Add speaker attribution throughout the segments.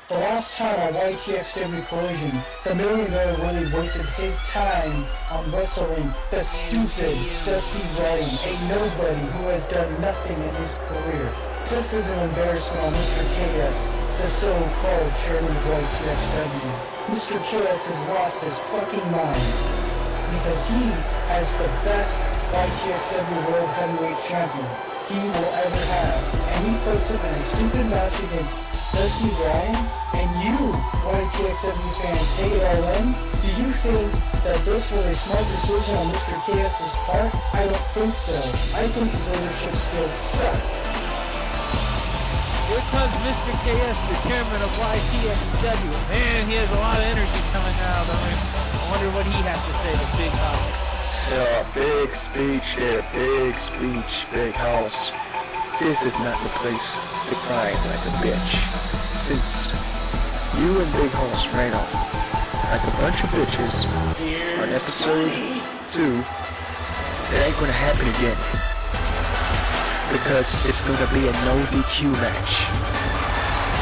Speaker 1: The last time on Ytxw Collision, the Million Dollar Willie wasted his time on wrestling the stupid Dusty Ryan, a nobody who has done nothing in his career. This is an embarrassment on Mr. KS, the so-called chairman of Ytxw. Mr. KS has lost his fucking mind because he has the best Ytxw World Heavyweight Champion he will ever have, and he puts him in a stupid match against Dusty Ryan, and you, Ytxw fans, take it all in? Do you think that this was a smart decision on Mr. KS's part? I don't think so. I think his leadership skills suck.
Speaker 2: Here comes Mr. KS, the chairman of Ytxw. Man, he has a lot of energy coming out of him. I wonder what he has to say to Big House.
Speaker 3: Yeah, big speech there, big speech, big house. This is not the place to cry like a bitch. Since you and Big House ran off like a bunch of bitches on episode 2, it ain't gonna happen again. Because it's gonna be a no DQ match.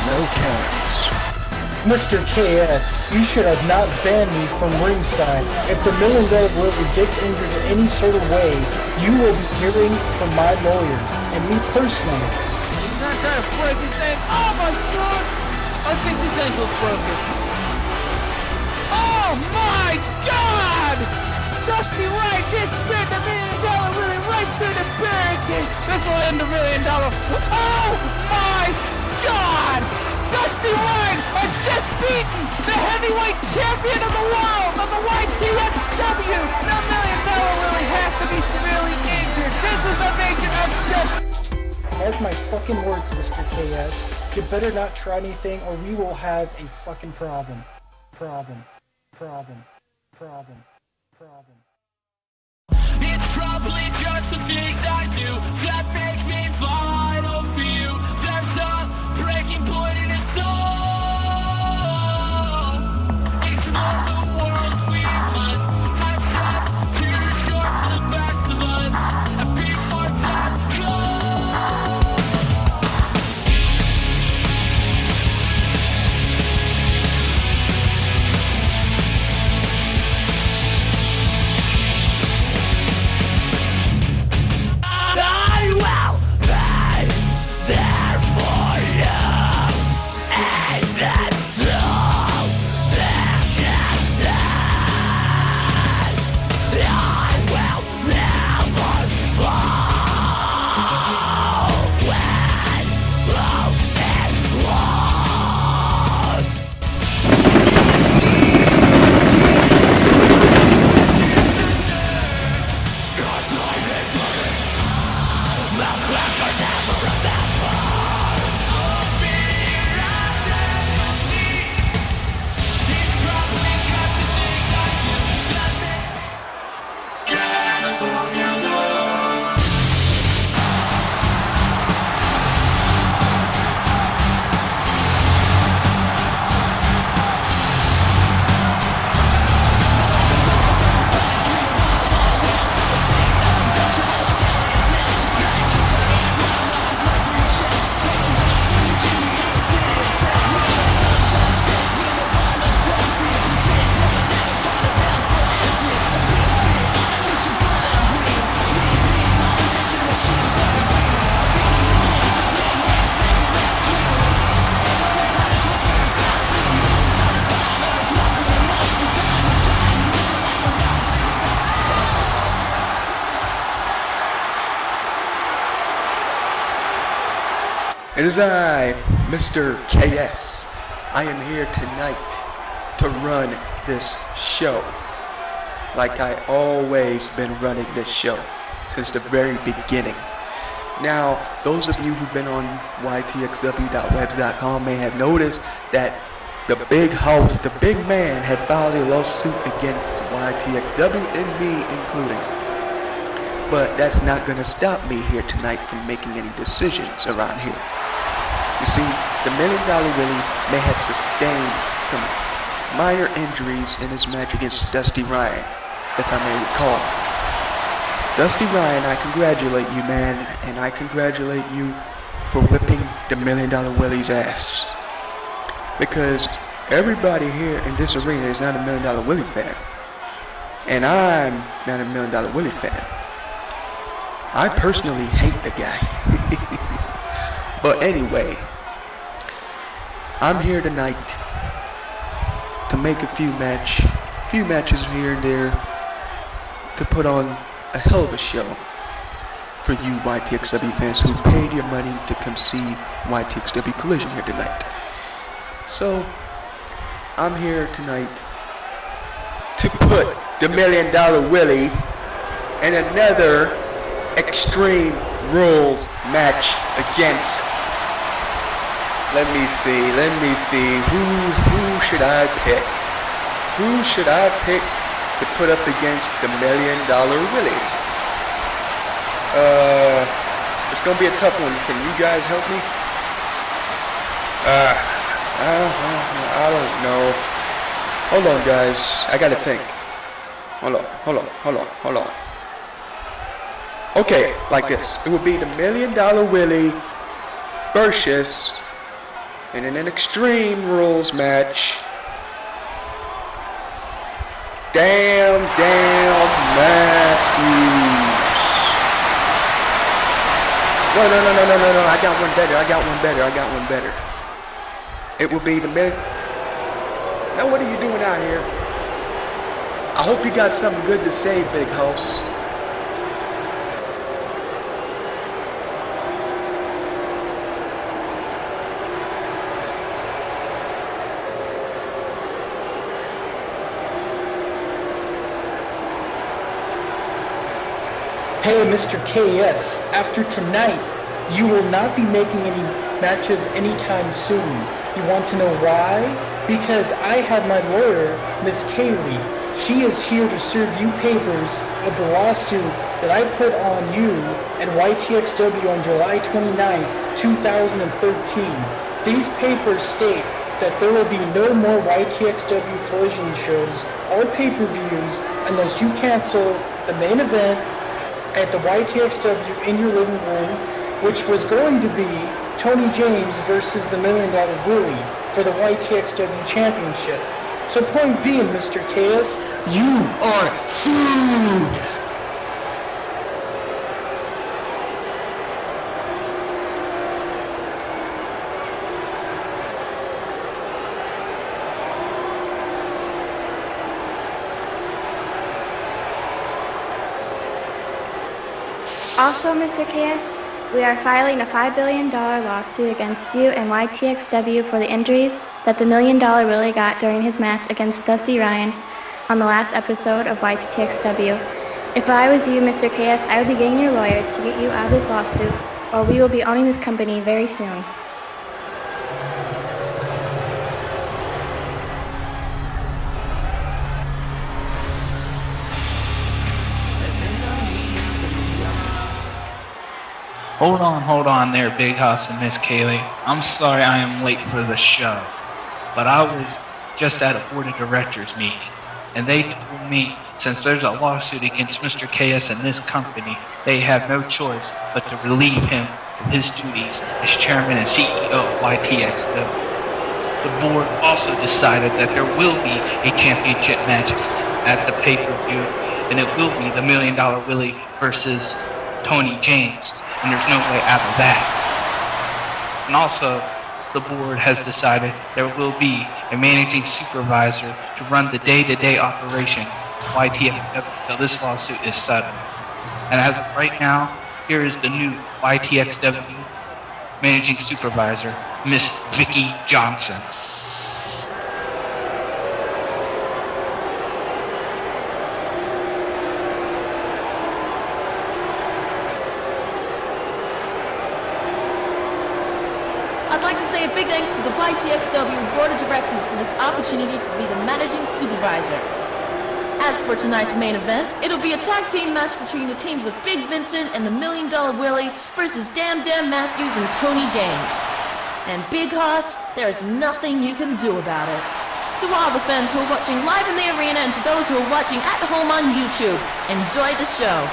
Speaker 3: No counts.
Speaker 1: Mr. KS, you should have not banned me from ringside. If the Million Dollar Willie gets injured in any sort of way, you will be hearing from my lawyers, and me personally.
Speaker 2: He's not trying to break his ankle. Oh my God! I think his ankle's broken. Oh my God! Dusty Ryan just spin the $1 Million Willie right through the barricade. This will end the $1 Million. Oh my God! Dusty Ryan has just beaten the heavyweight champion of the world of the Ytxw. The $1 Million Willie has to be severely injured. This is a major upset.
Speaker 1: Mark my fucking words, Mr. KS. You better not try anything or we will have a fucking problem. Problem.
Speaker 4: It's probably just the things I do that make me vital for you. There's a breaking point in it all. Ignore the world we must have tried too short for the best of us, and people are not gone.
Speaker 3: It is I, Mr. KS. I am here tonight to run this show like I always been running this show since the very beginning. Now, those of you who've been on ytxw.webs.com may have noticed that the big house, the big man, had filed a lawsuit against Ytxw and me including. But that's not gonna stop me here tonight from making any decisions around here. You see, the $1 Million Willie may have sustained some minor injuries in his match against Dusty Ryan, if I may recall. Dusty Ryan, I congratulate you, man, and I congratulate you for whipping the $1 Million Willie's ass. because everybody here in this arena is not a Million Dollar Willie fan. And I'm not a Million Dollar Willie fan. I personally hate the guy. But anyway, I'm here tonight to make a few matches here and there, to put on a hell of a show for you YTXW fans who paid your money to come see YTXW Collision here tonight. So, I'm here tonight to put the Million Dollar Willie in another Extreme Rules match against, let me see, who should I pick? Who should I pick to put up against the Million Dollar Willie? It's gonna be a tough one. Can you guys help me? I don't know. Hold on, guys. I gotta think. Hold on. Okay, like this. It would be the Million Dollar Willie versus, in an Extreme Rules match, Damn Matthews. No. I got one better. It will be the Million. Now, what are you doing out here? I hope you got something good to say, Big House.
Speaker 1: Hey, Mr. KS, after tonight, you will not be making any matches anytime soon. You want to know why? Because I have my lawyer, Miss Kaylee. She is here to serve you papers of the lawsuit that I put on you and YTXW on July 29th, 2013. These papers state that there will be no more YTXW collision shows or pay-per-views unless you cancel the main event at the YTXW in your living room, which was going to be Tony James versus the Million Dollar Willie for the YTXW Championship. So point being, Mr. KS, you are sued!
Speaker 5: Also, Mr. KS, we are filing a $5 billion lawsuit against you and YTXW for the injuries that the Million Dollar Willie got during his match against Dusty Ryan on the last episode of YTXW. If I was you, Mr. KS, I would be getting your lawyer to get you out of this lawsuit, or we will be owning this company very soon.
Speaker 2: Hold on there, Big House and Miss Kaylee. I'm sorry I am late for the show, but I was just at a board of directors meeting, and they told me since there's a lawsuit against Mr. KS and this company, they have no choice but to relieve him of his duties as chairman and CEO of YTXW. The board also decided that there will be a championship match at the pay-per-view, and it will be the Million Dollar Willie versus Tony James. And there's no way out of that. And also, the board has decided there will be a managing supervisor to run the day-to-day operations of YTXW until this lawsuit is settled. And as of right now, here is the new YTXW managing supervisor, Miss Vicky Johnson.
Speaker 6: I'd like to say a big thanks to the YTXW Board of Directors for this opportunity to be the Managing Supervisor. As for tonight's main event, it'll be a tag team match between the teams of Big Vincent and the Million Dollar Willie versus Damn Matthews and Tony James. And Big Hoss, there's nothing you can do about it. To all the fans who are watching live in the arena and to those who are watching at home on YouTube, enjoy the show.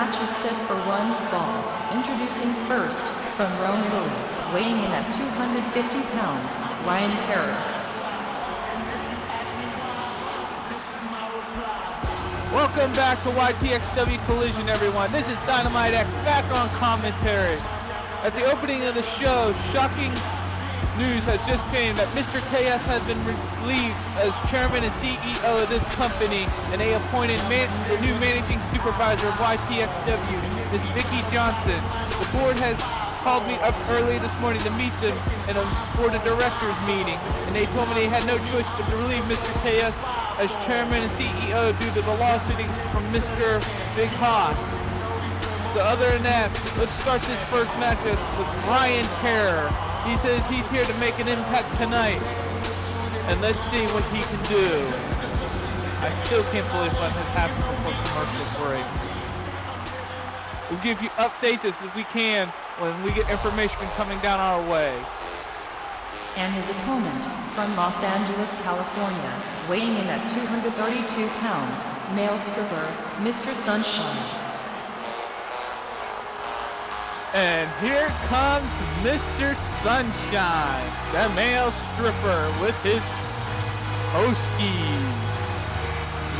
Speaker 7: match is set for one fall. Introducing first, from Rome, Italy, weighing in at 250 pounds, Ryan Terror.
Speaker 2: Welcome back to YTXW Collision, everyone. This is Dynamite X back on commentary. At the opening of the show, shocking news has just came that Mr. KS has been relieved as chairman and CEO of this company, and they appointed the new managing supervisor of YTXW, Ms. Vicki Johnson. The board has called me up early this morning to meet them in a board of directors meeting, and they told me they had no choice but to relieve Mr. KS as chairman and CEO due to the lawsuit from Mr. Big Haas. So other than that, let's start this first match with Ryan Terror. He says he's here to make an impact tonight. And let's see what he can do. I still can't believe what has happened before commercial break. We'll give you updates as we can when we get information coming down our way.
Speaker 7: And his opponent, from Los Angeles, California, weighing in at 232 pounds, male stripper, Mr. Sunshine.
Speaker 2: And here comes Mr. Sunshine, the male stripper with his Oskies.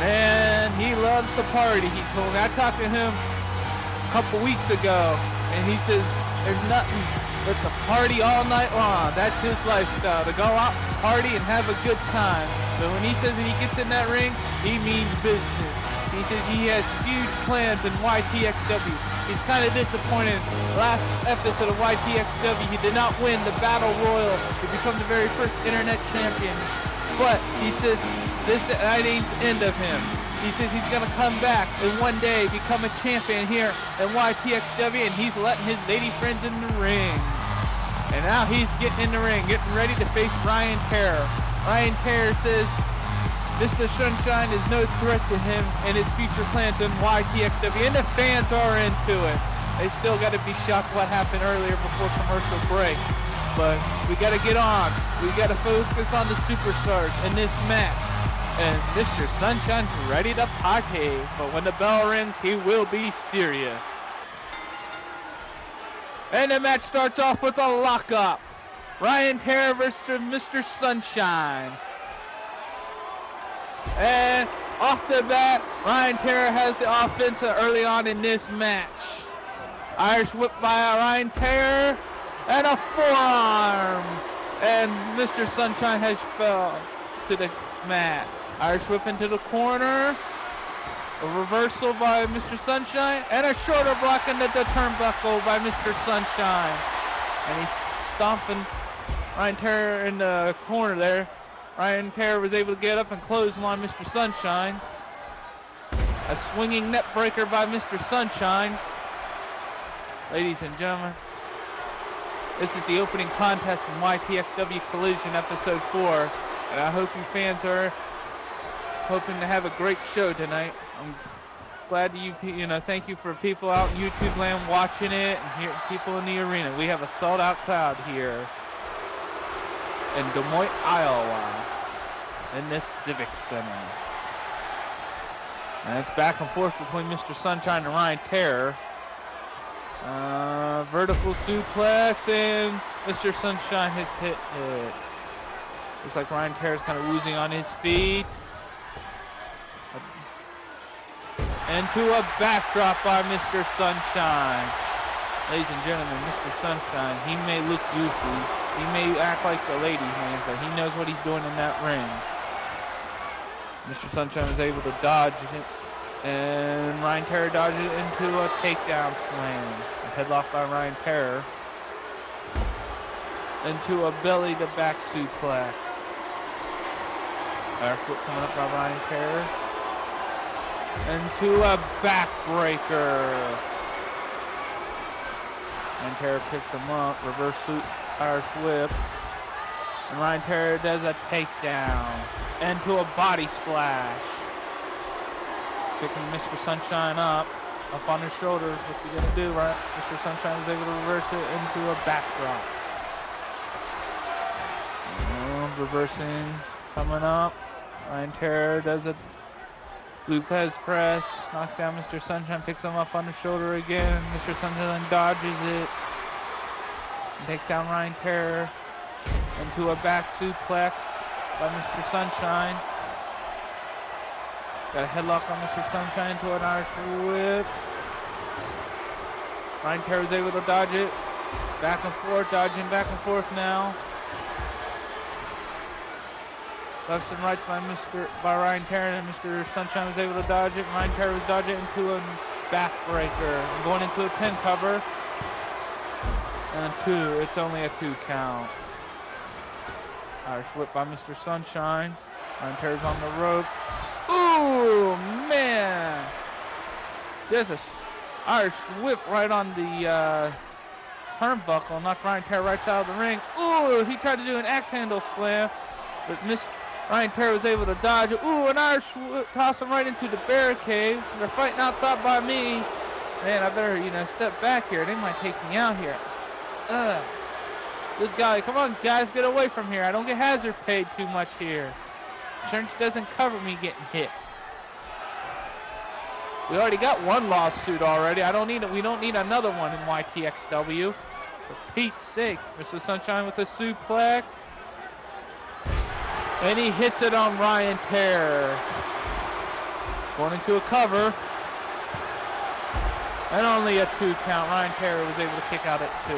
Speaker 2: Man, he loves to party, he told me. I talked to him a couple weeks ago, and he says there's nothing but to party all night long. That's his lifestyle, to go out, party, and have a good time. But when he says that he gets in that ring, he means business. He says he has huge plans in YTXW. He's kind of disappointed. Last episode of YTXW, he did not win the Battle Royal to become the very first internet champion. But he says that ain't the end of him. He says he's going to come back and one day become a champion here at YTXW, and he's letting his lady friends in the ring. And now he's getting in the ring, getting ready to face Ryan Terror. Ryan Terror says Mr. Sunshine is no threat to him and his future plans in YTXW, and the fans are into it. They still got to be shocked what happened earlier before commercial break. But we got to get on. We got to focus on the superstars in this match. And Mr. Sunshine's ready to party, but when the bell rings, he will be serious. And the match starts off with a lockup. Ryan Terror versus Mr. Sunshine. And off the bat, Ryan Terror has the offense early on in this match. Irish whip by Ryan Terror and a forearm. And Mr. Sunshine has fell to the mat. Irish whip into the corner. A reversal by Mr. Sunshine and a shoulder block into the turnbuckle by Mr. Sunshine. And he's stomping Ryan Terror in the corner there. Ryan Terror was able to get up and clothesline Mr. Sunshine. A swinging net breaker by Mr. Sunshine. Ladies and gentlemen, this is the opening contest in YTXW Collision Episode 4. And I hope you fans are hoping to have a great show tonight. I'm glad thank you for people out in YouTube land watching it and hear people in the arena. We have a sold out crowd here in Des Moines, Iowa, in this Civic Center. And it's back and forth between Mr. Sunshine and Ryan Terror. Vertical suplex, and Mr. Sunshine has hit it. Looks like Ryan Terror's kind of losing on his feet. Into a backdrop by Mr. Sunshine. Ladies and gentlemen, Mr. Sunshine, he may look goofy. He may act like a lady man, but he knows what he's doing in that ring. Mr. Sunshine was able to dodge it, and Ryan Terror dodged it into a takedown slam. A headlock by Ryan Terror. Into a belly-to-back suplex. Irish whip coming up by Ryan Terror. Into a backbreaker. Ryan Terror picks him up. Reverse Irish whip. And Ryan Terror does a takedown. Into a body splash. Picking Mr. Sunshine up on his shoulders. What's he gonna do, right? Mr. Sunshine was able to reverse it into a backdrop. Reversing, coming up. Ryan Terror does a Lopez press, knocks down Mr. Sunshine, picks him up on the shoulder again. Mr. Sunshine dodges it. And takes down Ryan Terror into a back suplex by Mr. Sunshine. Got a headlock on Mr. Sunshine into an Irish whip. Ryan Terror was able to dodge it. Back and forth, dodging back and forth now. Lefts and rights by Ryan Terror, and Mr. Sunshine was able to dodge it. Ryan Terror was dodging it into a backbreaker. And going into a pin cover. And a 2. It's only a 2 count. Irish whip by Mr. Sunshine. Ryan Terror's on the ropes. Ooh, man! There's a Irish whip right on the turnbuckle. Knocked Ryan Terror right out of the ring. Ooh, he tried to do an axe handle slam, but Ryan Terror was able to dodge it. Ooh, an Irish whip, toss him right into the barricade. They're fighting outside by me. Man, I better, step back here. They might take me out here. Good guy. Come on, guys, get away from here. I don't get hazard paid too much here. Insurance doesn't cover me getting hit. We already got one lawsuit already. We don't need another one in YTXW. For Pete's sakes, Mr. Sunshine with a suplex. And he hits it on Ryan Terror. Going into a cover. And only a 2 count. Ryan Terror was able to kick out at 2.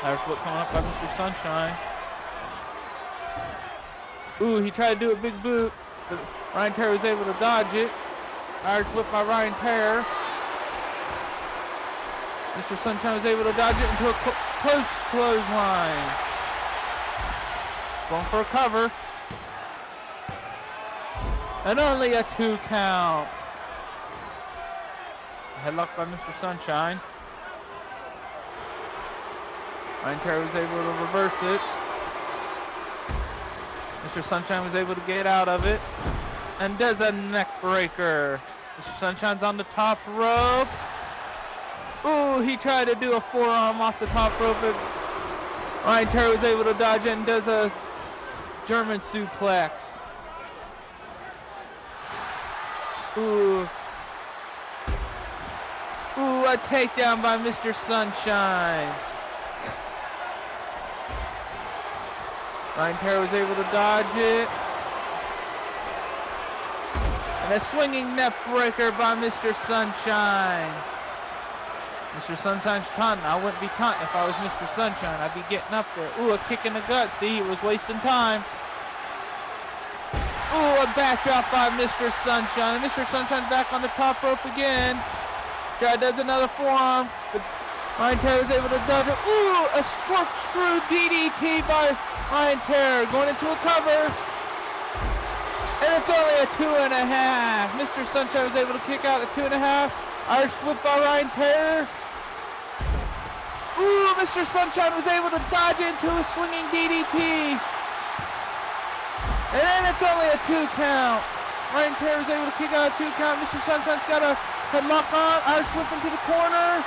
Speaker 2: Irish whip coming up by Mr. Sunshine. Ooh, he tried to do a big boot, but Ryan Terror was able to dodge it. Irish whip by Ryan Terror. Mr. Sunshine was able to dodge it into a close clothesline. Going for a cover. And only a 2 count. Headlock by Mr. Sunshine. Ryan Terror was able to reverse it. Mr. Sunshine was able to get out of it. And does a neck breaker. Mr. Sunshine's on the top rope. Ooh, he tried to do a forearm off the top rope. And Ryan Terror was able to dodge it and does a German suplex. Ooh. Ooh, a takedown by Mr. Sunshine. Ryan Terror was able to dodge it. And a swinging neck breaker by Mr. Sunshine. Mr. Sunshine's taunting. I wouldn't be taunting if I was Mr. Sunshine. I'd be getting up there. Ooh, a kick in the gut. See, he was wasting time. Ooh, a backdrop by Mr. Sunshine. And Mr. Sunshine's back on the top rope again. Try does another forearm, but Ryan Terror is able to dodge it. Ooh, a corkscrew DDT by Ryan Terror. Going into a cover. And it's only a 2.5. Mr. Sunshine was able to kick out at 2.5. Irish whip by Ryan Terror. Ooh, Mr. Sunshine was able to dodge into a swinging DDT. And then it's only a 2 count. Ryan Terror was able to kick out a 2 count. Mr. Sunshine's got a headlock on. Irish whip into the corner.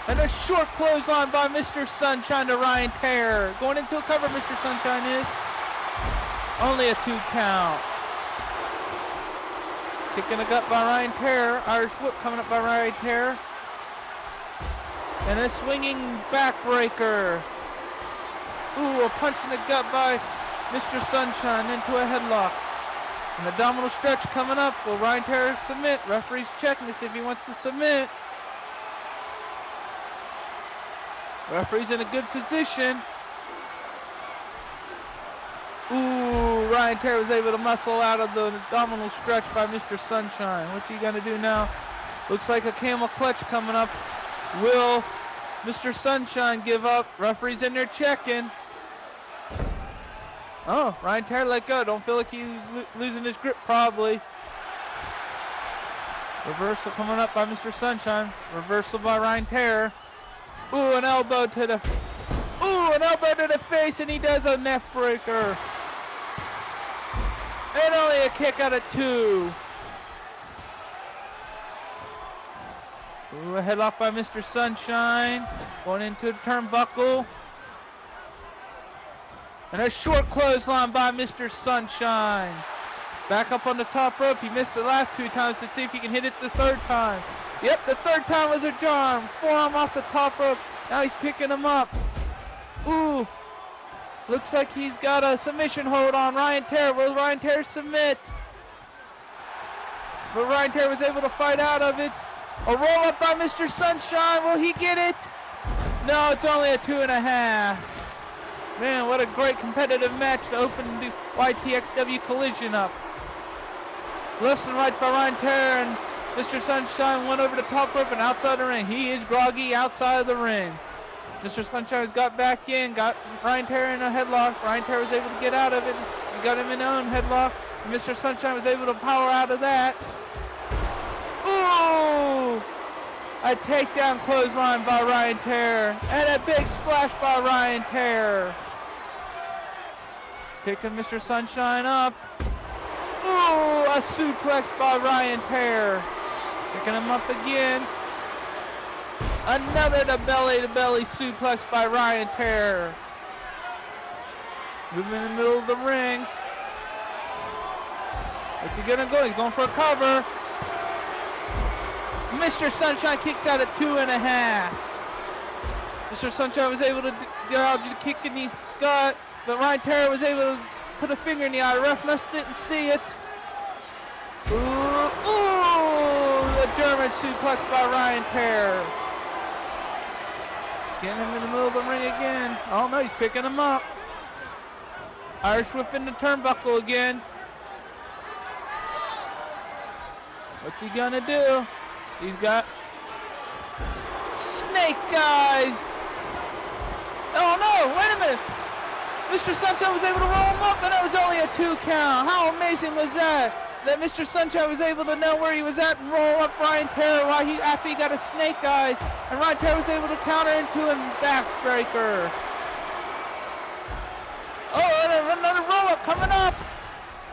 Speaker 2: And a short clothesline by Mr. Sunshine to Ryan Terror. Going into a cover, Mr. Sunshine is. Only a 2 count. Kick in the gut by Ryan Terror. Irish whip coming up by Ryan Terror. And a swinging backbreaker. Ooh, a punch in the gut by Mr. Sunshine into a headlock. An abdominal stretch coming up. Will Ryan Terror submit? Referee's checking to see if he wants to submit. Referee's in a good position. Ooh, Ryan Terror was able to muscle out of the abdominal stretch by Mr. Sunshine. What's he gonna do now? Looks like a camel clutch coming up. Will Mr. Sunshine give up? Referee's in there checking. Oh, Ryan Terror let go. Don't feel like he's losing his grip probably. Reversal coming up by Mr. Sunshine. Reversal by Ryan Terror. Ooh, an elbow to the face, and he does a neck breaker. And only a kick out of 2. Ooh, a headlock by Mr. Sunshine. Going into the turnbuckle. And a short clothesline by Mr. Sunshine. Back up on the top rope. He missed the last 2 times. Let's see if he can hit it the 3rd time. Yep, the 3rd time was a charm. Forearm off the top rope. Now he's picking him up. Ooh. Looks like he's got a submission hold on Ryan Terror. Will Ryan Terror submit? But Ryan Terror was able to fight out of it. A roll up by Mr. Sunshine. Will he get it? No, it's only a 2.5. Man, what a great competitive match to open the YTXW Collision up. Lefts and rights by Ryan Terror, and Mr. Sunshine went over the top rope and outside the ring. He is groggy outside of the ring. Mr. Sunshine has got back in, got Ryan Terror in a headlock. Ryan Terror was able to get out of it. He got him in his own headlock. And Mr. Sunshine was able to power out of that. Ooh! A takedown clothesline by Ryan Terror. And a big splash by Ryan Terror. Picking Mr. Sunshine up. Ooh! A suplex by Ryan Terror. Picking him up again. Another belly-to-belly suplex by Ryan Terror. Moving in the middle of the ring. What's he gonna go? He's going for a cover. Mr. Sunshine kicks out at 2.5. Mr. Sunshine was able to dodge the kick in the gut, but Ryan Terror was able to put a finger in the eye. Ref must didn't see it. Ooh, the German suplex by Ryan Terror. Getting him in the middle of the ring again. Oh no, he's picking him up. Irish whip in the turnbuckle again. What's he gonna do? He's got snake eyes. Oh no, wait a minute. Mr. Sunshine was able to roll him up, and it was only a 2 count. How amazing was that? That Mr. Sunshine was able to know where he was at and roll up Ryan Terror after he got a snake eyes, and Ryan Terror was able to counter into a backbreaker. Oh, another roll up coming up.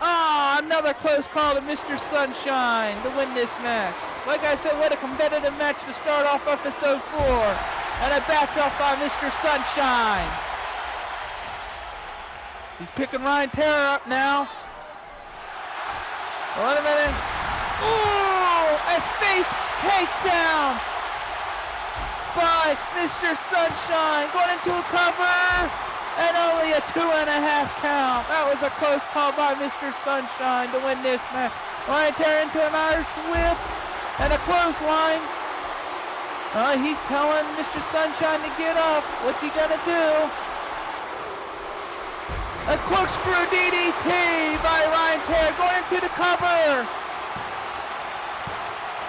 Speaker 2: Ah, another close call to Mr. Sunshine to win this match. Like I said, what a competitive match to start off episode 4, and a backdrop by Mr. Sunshine. He's picking Ryan Terror up now. Wait a minute. Ooh, a face takedown by Mr. Sunshine. Going into a cover, and only a 2.5 count. That was a close call by Mr. Sunshine to win this match. Ryan Terror into an Irish whip and a clothesline. He's telling Mr. Sunshine to get up. What's he gonna do? A corkscrew DDT by Ryan Terror, going into the cover.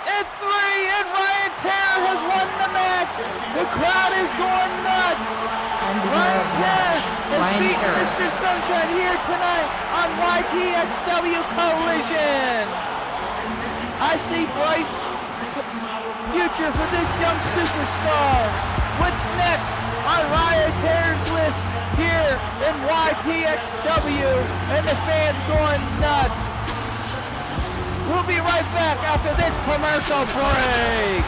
Speaker 2: And 3, and Ryan Terror has won the match. The crowd is going nuts. Ryan Terror has beaten Mr. Sunshine here tonight on YTXW Collision. I see bright future for this young superstar. What's next on Ryan Terror's list here in YTXW, and the fans going nuts? We'll be right back after this commercial break.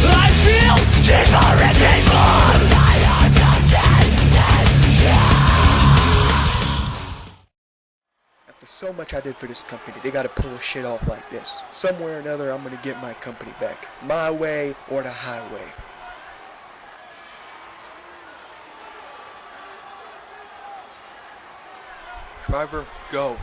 Speaker 2: I feel deeper and deeper.
Speaker 3: After so much I did for this company, they gotta pull shit off like this. Somewhere or another, I'm gonna get my company back. My way or the highway. Driver, go.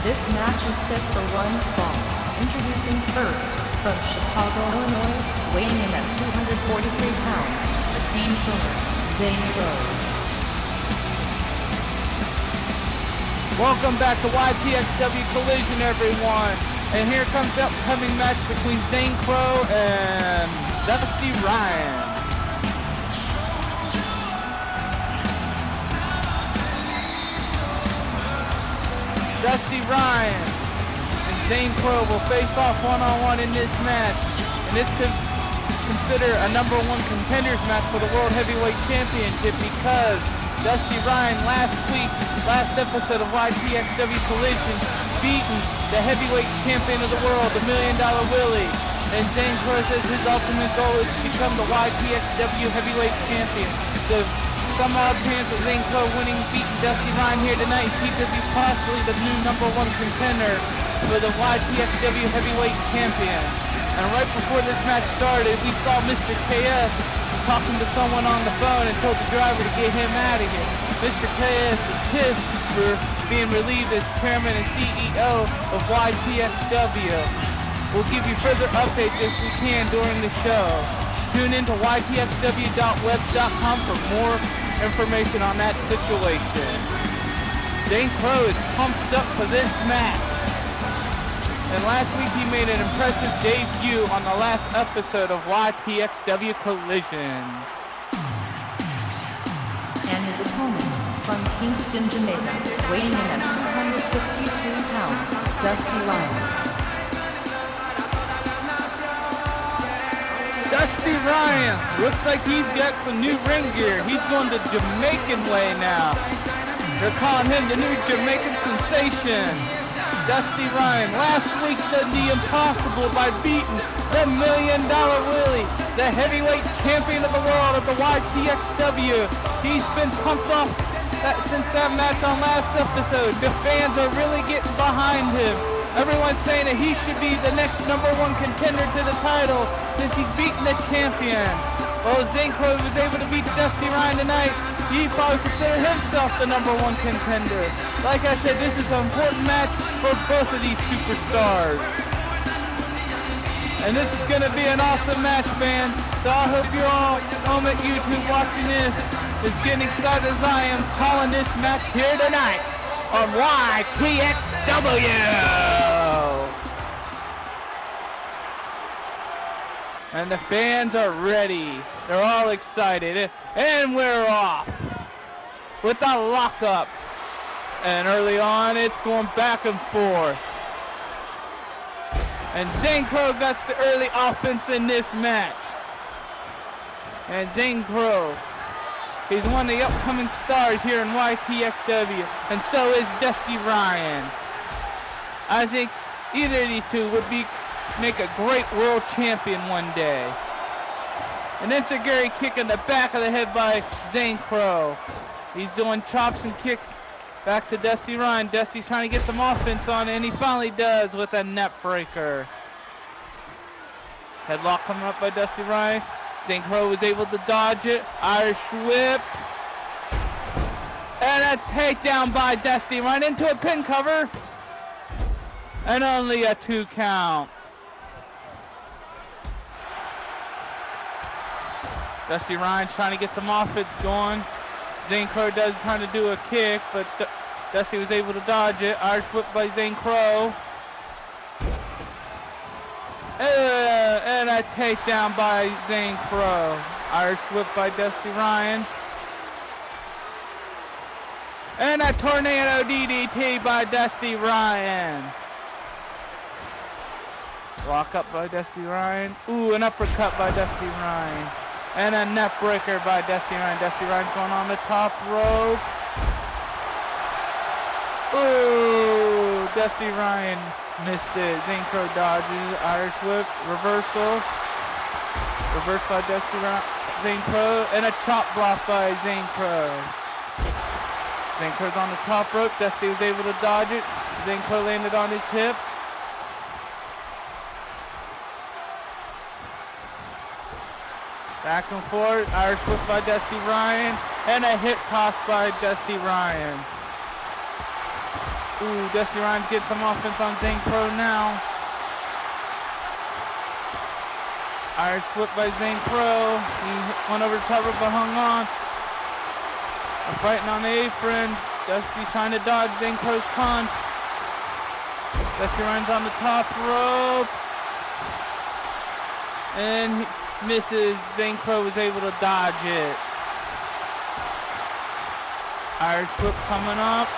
Speaker 7: This match is set for one fall. Introducing first, from Chicago, Illinois, weighing in at 243 pounds, the Pain Killer, Ytxw.
Speaker 2: Welcome back to YTXW Collision, everyone. And here comes the upcoming match between Ytxw and Dusty Ryan. Dusty Ryan and Ytxw will face off one-on-one in this match. And this could consider a #1 contenders match for the World Heavyweight Championship, because Dusty Ryan last episode of YTXW Collision, beaten the heavyweight champion of the world, the $1 Million Willie. And Zane Crow says his ultimate goal is to become the YTXW heavyweight champion. So some odd chance of Zane Crow winning, beating Dusty Ryan here tonight. He could be possibly the new #1 contender for the YTXW heavyweight champion. And right before this match started, we saw Mr. KS talking to someone on the phone and told the driver to get him out of here. Mr. KS is pissed for being relieved as chairman and CEO of YTXW. We'll give you further updates if we can during the show. Tune in to ytxw.webs.com for more information on that situation. Zane Crow is pumped up for this match. And last week he made an impressive debut on the last episode of YTXW Collision.
Speaker 7: And his opponent, from Kingston, Jamaica, weighing in at 262 pounds, Dusty Ryan.
Speaker 2: Dusty Ryan looks like he's got some new ring gear. He's going the Jamaican way now. They're calling him the new Jamaican sensation. Dusty Ryan last week did the impossible by beating the $1 Million Willie, the heavyweight champion of the world at the YTXW. He's been pumped up since that match on last episode. The fans are really getting behind him. Everyone's saying that he should be the next #1 contender to the title since he's beaten the champion. Well, Zane Crow was able to beat Dusty Ryan tonight. He probably consider himself the #1 contender. Like I said, this is an important match for both of these superstars. And this is going to be an awesome match, man. So I hope you're all home at YouTube watching this as getting excited as I am calling this match here tonight on YTXW. And the fans are ready. They're all excited. And we're off with the lockup. And early on, it's going back and forth. And Zane Crow gets the early offense in this match. And Zane Crow, he's one of the upcoming stars here in YTXW. And so is Dusty Ryan. I think either of these two would make a great world champion one day. And then Gary kick in the back of the head by Zane Crow. He's doing chops and kicks back to Dusty Ryan. Dusty's trying to get some offense on it, and he finally does with a net breaker. Headlock coming up by Dusty Ryan. Zane Crow was able to dodge it. Irish whip. And a takedown by Dusty Ryan into a pin cover. And only a 2 count. Dusty Ryan's trying to get some offense going. Zane Crow does trying to do a kick, but Dusty was able to dodge it. Irish whip by Zane Crow. And a takedown by Zane Crow. Irish whip by Dusty Ryan. And a tornado DDT by Dusty Ryan. Lock up by Dusty Ryan. Ooh, an uppercut by Dusty Ryan. And a net breaker by Dusty Ryan. Dusty Ryan's going on the top rope. Ooh, Dusty Ryan missed it. Zane Crow dodges. Irish whip. Reversal. Reversed by Dusty Ryan. Zane Crow. And a chop block by Zane Crow. Zane Crow's on the top rope. Dusty was able to dodge it. Zane Crow landed on his hip. Back and forth, Irish whip by Dusty Ryan, and a hip toss by Dusty Ryan. Ooh, Dusty Ryan's getting some offense on Zane Crow now. Irish whip by Zane Crow. He went over the top rope but hung on. They're fighting on the apron. Dusty's trying to dodge Zane Crow's punch. Dusty Ryan's on the top rope. And he misses. Zane Crow was able to dodge it. Irish whip coming up.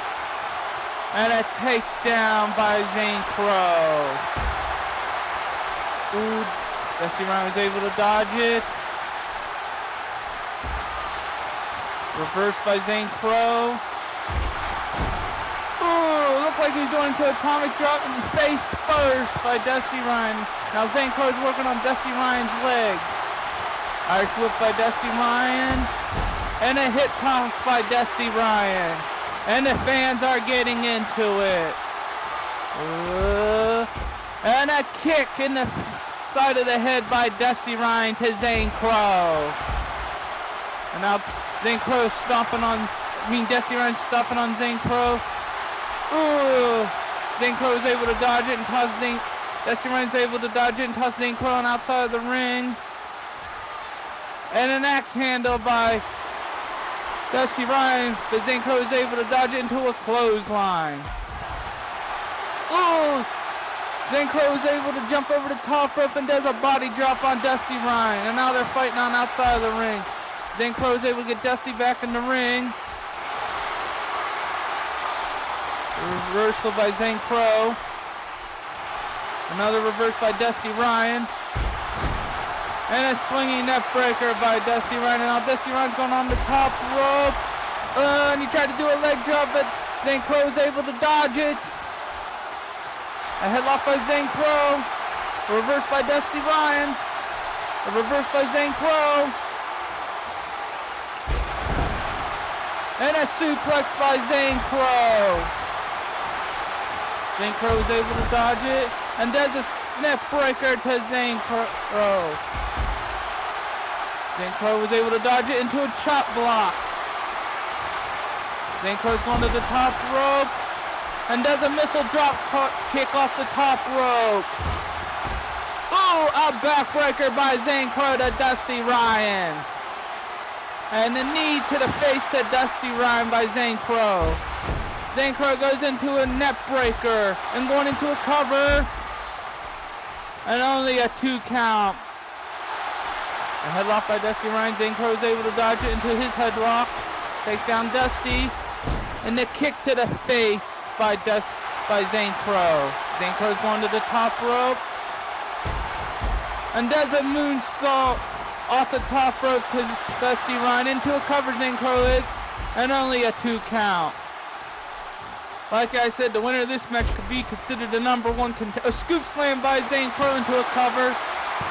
Speaker 2: And a takedown by Zane Crow. Ooh, Dusty Ryan was able to dodge it. Reversed by Zane Crow. Ooh, looked like he was going to atomic drop and face first by Dusty Ryan. Now Zane Crow's working on Dusty Ryan's legs. Irish whip by Dusty Ryan. And a hip toss by Dusty Ryan. And the fans are getting into it. And a kick in the side of the head by Dusty Ryan to Zane Crow. And now Zane Crow Dusty Ryan's stomping on Zane Crow. Ooh, Zane Crow is able to dodge it and toss Dusty Ryan's able to dodge it and toss Zane Crow on outside of the ring. And an axe handle by Dusty Ryan, but Zane Crow is able to dodge it into a clothesline. Ooh, Zane Crow is able to jump over the top rope and does a body drop on Dusty Ryan. And now they're fighting on outside of the ring. Zane Crow is able to get Dusty back in the ring. Reversal by Zane Crow. Another reverse by Dusty Ryan. And a swinging neck breaker by Dusty Ryan. And now Dusty Ryan's going on the top rope. And he tried to do a leg drop, but Zane Crow is able to dodge it. A headlock by Zane Crow. A reverse by Dusty Ryan. A reverse by Zane Crow. And a suplex by Zane Crow. Zane Crow is able to dodge it and does a neck breaker to Zane Crow. Zane Crow was able to dodge it into a chop block. Zane Crow's going to the top rope and does a missile drop kick off the top rope. Ooh, a backbreaker by Zane Crow to Dusty Ryan. And a knee to the face to Dusty Ryan by Zane Crow. Zane Crow goes into a neck breaker and going into a cover. And only a 2 count. A headlock by Dusty Ryan. Zane Crow is able to dodge it into his headlock. Takes down Dusty. And the kick to the face by Zane Crow. Zane Crow's going to the top rope. And does a moonsault off the top rope to Dusty Ryan. Into a cover Zane Crow is. And only a 2 count. Like I said, the winner of this match could be considered the #1 contender. A scoop slam by Zane Crow into a cover.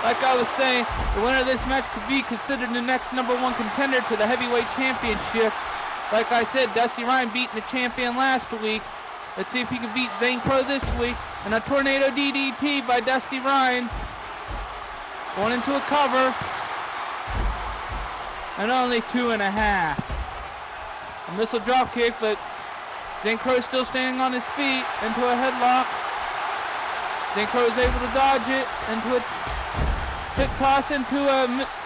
Speaker 2: Like I was saying, the winner of this match could be considered the next #1 contender to the heavyweight championship. Like I said, Dusty Ryan beating the champion last week. Let's see if he can beat Zane Crow this week. And a tornado DDT by Dusty Ryan. Going into a cover. And only 2.5. A missile drop kick, but Zane Crow is still standing on his feet into a headlock. Zane Crow is able to dodge it into a hip toss into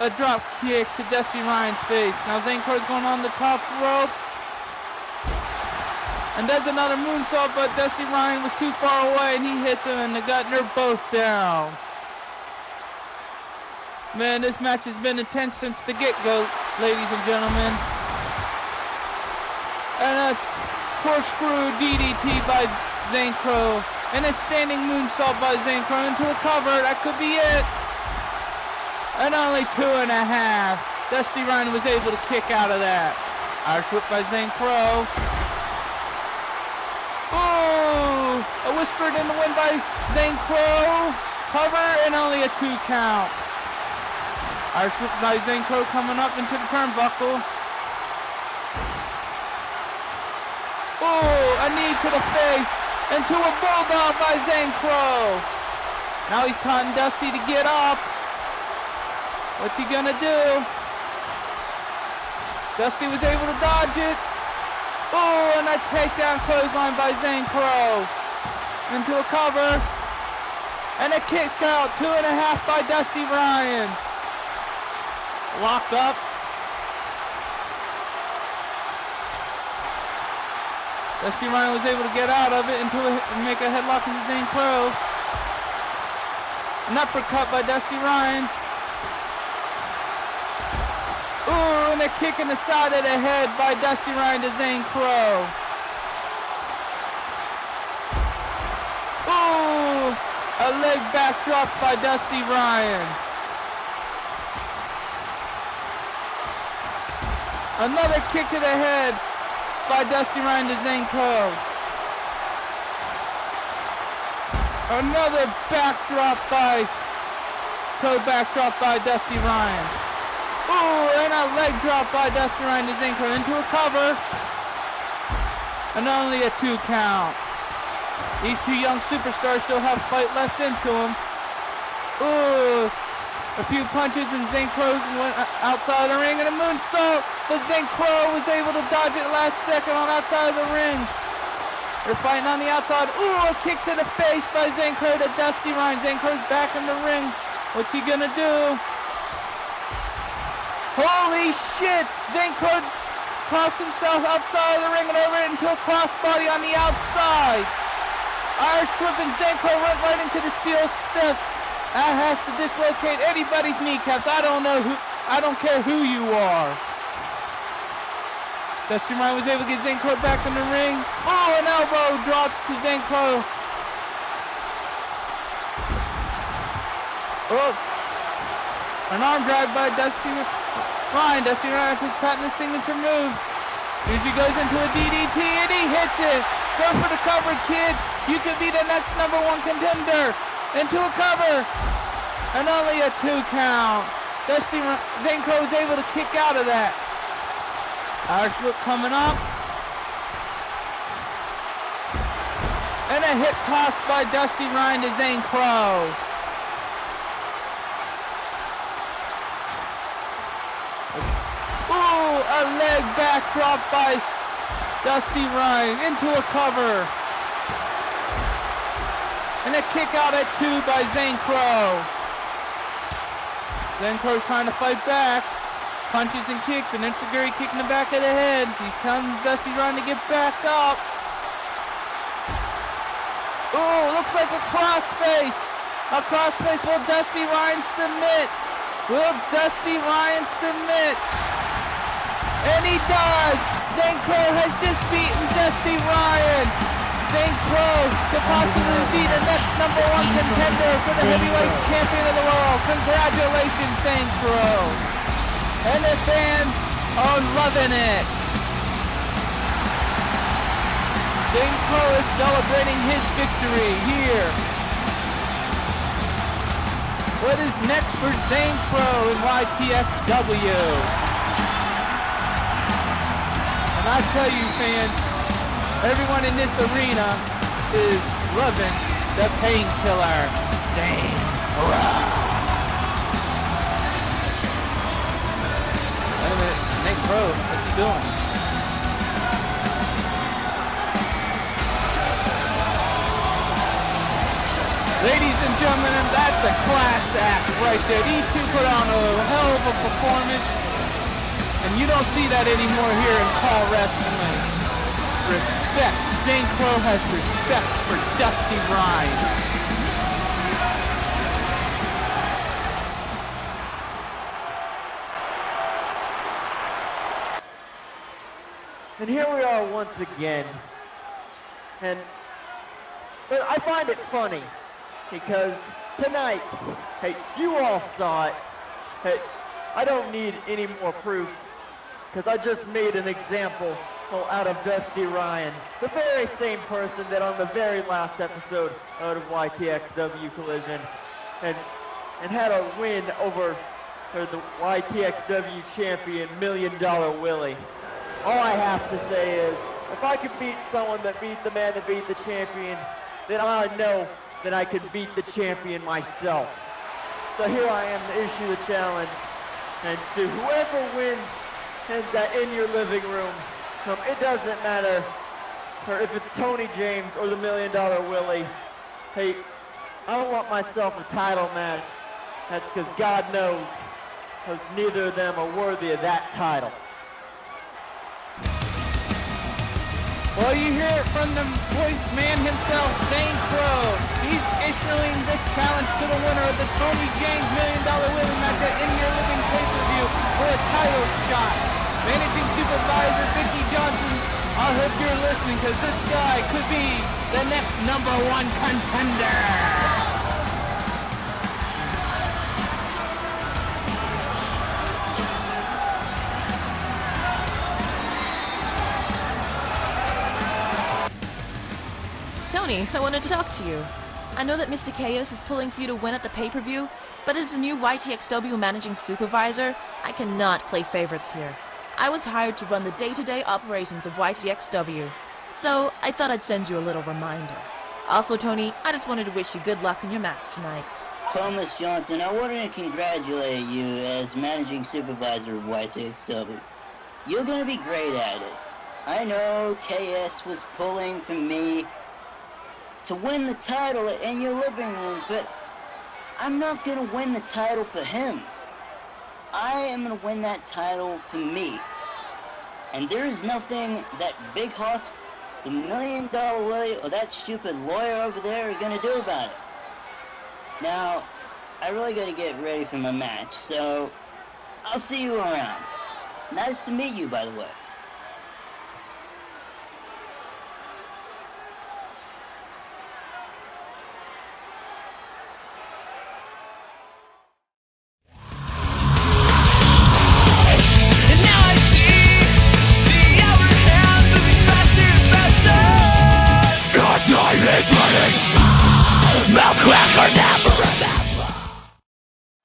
Speaker 2: a drop kick to Dusty Ryan's face. Now Zane Crow is going on the top rope. And does another moonsault, but Dusty Ryan was too far away and he hits him in the gut and they're both down. Man, this match has been intense since the get-go, ladies and gentlemen. And a corkscrew DDT by Zane Crow. And a standing moonsault by Zane Crow into a cover. That could be it. And only 2.5. Dusty Ryan was able to kick out of that. Irish whip by Zane Crow. Oh! A whispered in the wind by Zane Crow. Cover and only a 2 count. Irish whip by Zane Crow coming up into the turnbuckle. Oh, a knee to the face, into a bulldog by Zane Crow. Now he's taunting Dusty to get up. What's he gonna do? Dusty was able to dodge it. Oh, and a takedown clothesline by Zane Crow. Into a cover. And a kick out, 2.5 by Dusty Ryan. Locked up. Dusty Ryan was able to get out of it and make a headlock into Zane Crow. An uppercut by Dusty Ryan. Ooh, and a kick in the side of the head by Dusty Ryan to Zane Crow. Ooh, a leg backdrop by Dusty Ryan. Another kick to the head by Dusty Ryan to Zane Crow. Another backdrop by Dusty Ryan. Ooh, and a leg drop by Dusty Ryan to Zane Crow into a cover. And only a 2 count. These two young superstars still have fight left into them. Ooh, a few punches and Zane Crow went outside the ring and a moonsault, but Zane Crow was able to dodge it last second on outside of the ring. They're fighting on the outside. Ooh, a kick to the face by Zane Crow to Dusty Ryan. Zane Crow's back in the ring. What's he gonna do? Holy shit! Zane Crow tossed himself outside of the ring and over it into a crossbody on the outside. Irish whip and Zane Crow went right into the steel steps. That has to dislocate anybody's kneecaps. I don't care who you are. Dusty Ryan was able to get Zane Crow back in the ring. Oh, an elbow drop to Zane Crow. Oh, an arm drag by Dusty Ryan. Dusty Ryan is patting the signature move. Here he goes into a DDT and he hits it. Go for the cover, kid. You could be the next #1 contender. Into a cover. And only a 2 count. Zane Crow was able to kick out of that. Irish whip coming up. And a hip toss by Dusty Ryan to Zane Crow. Ooh, a leg back drop by Dusty Ryan into a cover. And a kick out at 2 by Zane Crow. Zane Crow's trying to fight back. Punches and kicks, and Ytxw kick in the back of the head. He's telling Dusty Ryan to get back up. Ooh, looks like a crossface. A crossface. Will Dusty Ryan submit? Will Dusty Ryan submit? And he does. Zane Crow has just beaten Dusty Ryan. Zane Crow to possibly be the next #1 contender for the heavyweight champion of the world. Congratulations, Zane Crow. And the fans are loving it. Zane Crow is celebrating his victory here. What is next for Zane Crow in YTXW? And I tell you, fans, everyone in this arena is loving the painkiller, Zane Crow. Wait a minute, Zane Crow, what's he doing? Ladies and gentlemen, that's a class act right there. These two put on a hell of a performance, and you don't see that anymore here in Call Wrestling. Respect. Zane Crow has respect for Dusty Ryan.
Speaker 8: And here we are once again. But I find it funny because tonight, hey, you all saw it. Hey, I don't need any more proof because I just made an example out of Dusty Ryan, the very same person that on the very last episode out of YTXW Collision and had a win over the YTXW champion, $1 Million Willie. All I have to say is, if I could beat someone that beat the man that beat the champion, then I know that I could beat the champion myself. So here I am to issue the challenge, and to whoever wins in your living room, it doesn't matter if it's Tony James or the $1 Million Willie. Hey, I don't want myself a title match, because God knows, because neither of them are worthy of that title.
Speaker 2: Well, you hear it from the voice man himself, Zane Crow. He's issuing the challenge to the winner of the Tony James $1 Million Willie match at In Your Living pay-per-view for a title shot. Managing supervisor Vicky Johnson, I hope you're listening because this guy could be the next #1 contender.
Speaker 6: Tony, I wanted to talk to you. I know that Mr. Chaos is pulling for you to win at the pay-per-view, but as the new YTXW managing supervisor, I cannot play favorites here. I was hired to run the day-to-day operations of YTXW, so I thought I'd send you a little reminder. Also, Tony, I just wanted to wish you good luck in your match tonight.
Speaker 9: Well, Miss Johnson, I wanted to congratulate you as managing supervisor of YTXW. You're going to be great at it. I know KS was pulling for me to win the title in your living room, but I'm not going to win the title for him. I am going to win that title for me. And there is nothing that Big Hoss, the $1 Million Willie, or that stupid lawyer over there are going to do about it. Now, I really got to get ready for my match, so I'll see you around. Nice to meet you, by the way.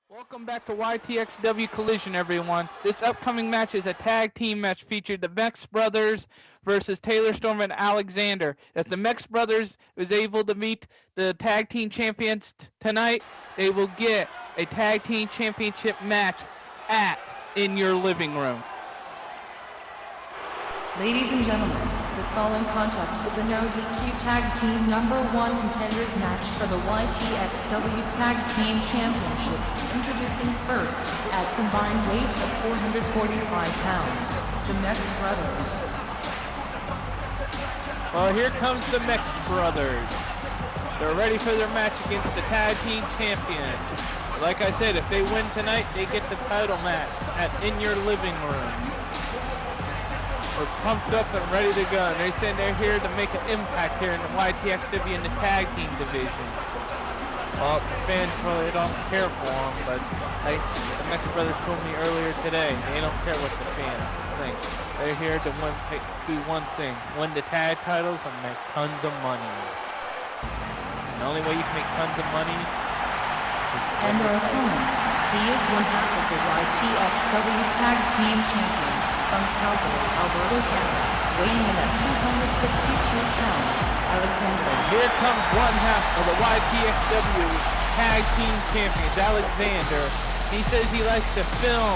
Speaker 2: Welcome back to YTXW Collision, everyone. This upcoming match is a tag team match featuring the Mex Brothers versus Taylor Storm and Alexander. If the Mex Brothers is able to meet the tag team champions tonight, they will get a tag team championship match at In Your Living Room.
Speaker 7: Ladies and gentlemen, the following contest is a no DQ Tag Team #1 Contenders match for the YTXW Tag Team Championship. Introducing first, at combined weight of 445 pounds, the Mex Brothers.
Speaker 2: Well, here comes the Mex Brothers. They're ready for their match against the tag team champions. Like I said, if they win tonight, they get the title match at In Your Living Room. We're pumped up and ready to go. And they said they're here to make an impact here in the YTXW in the tag team division. Well, the fans probably don't care for them, but the Mex Brothers told me earlier today, they don't care what the fans think. They're here to do one thing, win the tag titles and make tons of money. And the only way you can make tons of money is...
Speaker 7: And their opponents, he is one half of the YTXW Tag Team Champion. From Calgary, Alberta, Canada, weighing in at 262 pounds, Alexander.
Speaker 2: And here comes one half of the YTXW Tag Team Champions, Alexander. He says he likes to film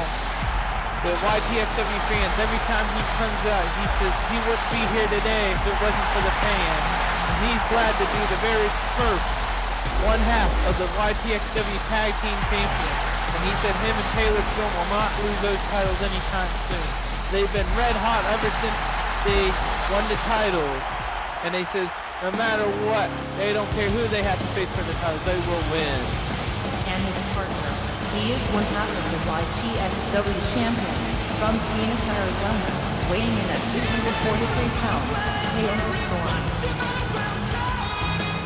Speaker 2: the YTXW fans. Every time he comes out, he says he wouldn't be here today if it wasn't for the fans. And he's glad to be the very first one half of the YTXW Tag Team Champions. And he said him and Taylor Storm will not lose those titles anytime soon. They've been red hot ever since they won the titles. And they says, no matter what, they don't care who they have to face for the titles, they will win.
Speaker 7: And his partner, he is one half of the YTXW champion, from Phoenix, Arizona, weighing in at 243 pounds, Taylor Storm.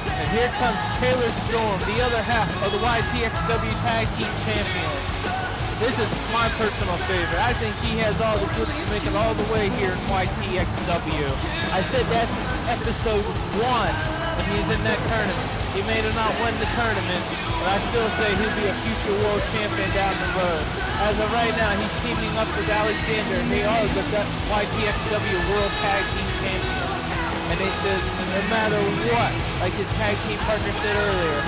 Speaker 2: And here comes Taylor Storm, the other half of the YTXW Tag Team Champion. This is my personal favorite. I think he has all the goods to make it all the way here in YTXW. I said that since episode 1 when he was in that tournament. He may have not won the tournament, but I still say he'll be a future world champion down the road. As of right now, he's teaming up with Alexander, and they are the YTXW World Tag Team Champion. And they said, no matter what, like his tag team partner said earlier,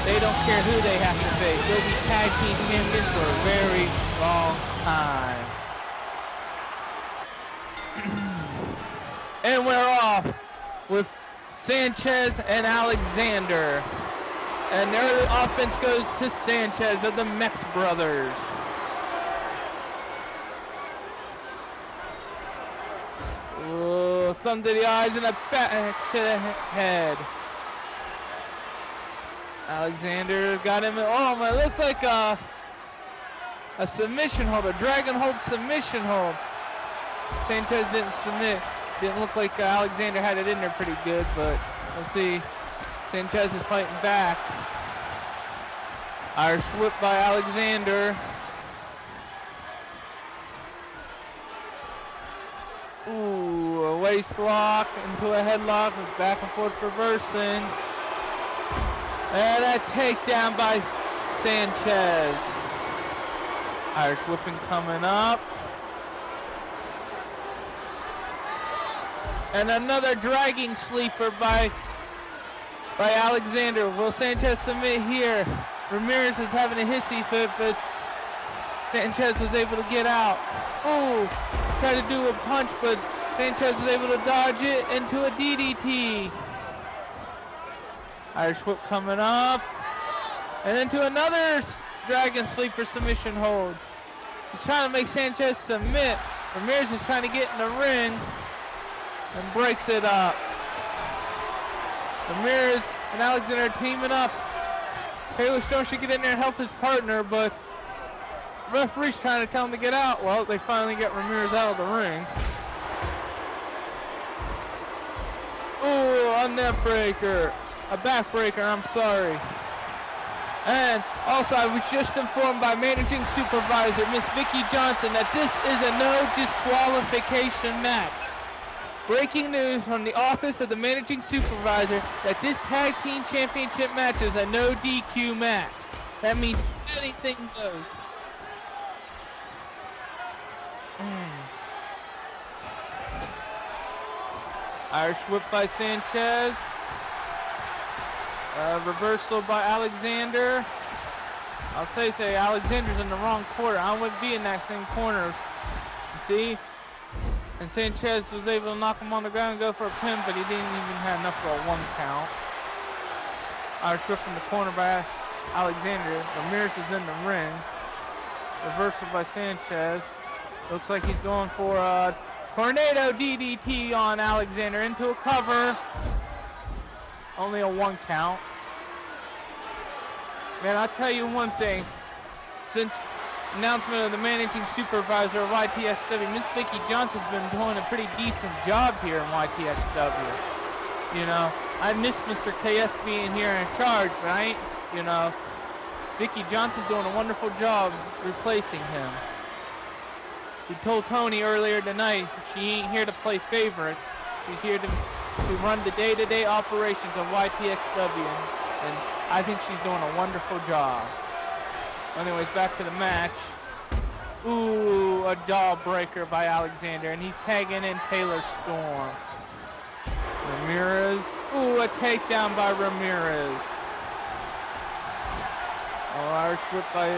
Speaker 2: they don't care who they have to face. They'll be tag team champions for a very long time. And we're off with Sanchez and Alexander. And their offense goes to Sanchez of the Mex Brothers. Ooh, thumb to the eyes and a back to the head. Alexander got him. Oh my, looks like a submission hold, a dragon hold submission hold. Sanchez didn't submit. Didn't look like Alexander had it in there pretty good, but we'll see. Sanchez is fighting back. Irish whip by Alexander. Ooh, away waist lock into a headlock with back and forth reversing. And a takedown by Sanchez. Irish whipping coming up. And another dragging sleeper by Alexander. Will Sanchez submit here? Ramirez is having a hissy fit, but Sanchez was able to get out. Oh, tried to do a punch, but Sanchez was able to dodge it into a DDT. Irish whip coming up. And into another dragon sleeper submission hold. He's trying to make Sanchez submit. Ramirez is trying to get in the ring and breaks it up. Ramirez and Alexander are teaming up. Taylor Storm should get in there and help his partner, but the referee's trying to tell him to get out. Well, they finally get Ramirez out of the ring. Ooh, a neck breaker. A back breaker, I'm sorry. And also, I was just informed by managing supervisor, Miss Vicki Johnson, that this is a no disqualification match. Breaking news from the office of the managing supervisor that this tag team championship match is a no DQ match. That means anything goes. Irish whip by Sanchez. Reversal by Alexander. I'll say Alexander's in the wrong corner. I wouldn't be in that same corner. You see? And Sanchez was able to knock him on the ground and go for a pin, but he didn't even have enough for a 1 count. Irish whip in the corner by Alexander. Ramirez is in the ring. Reversal by Sanchez. Looks like he's going for a Tornado DDT on Alexander into a cover. Only a 1 count. Man, I'll tell you one thing. Since announcement of the managing supervisor of YTXW, Miss Vicki Johnson's been doing a pretty decent job here in YTXW. You know, I miss Mr. KS being here in charge, but I ain't, you know, Vicki Johnson's doing a wonderful job replacing him. He told Tony earlier tonight she ain't here to play favorites. She's here to run the day-to-day operations of YTXW, and I think she's doing a wonderful job. Anyways, back to the match. Ooh, a jawbreaker by Alexander, and he's tagging in Taylor Storm. Ramirez. Ooh, a takedown by Ramirez. Oh, Irish whip by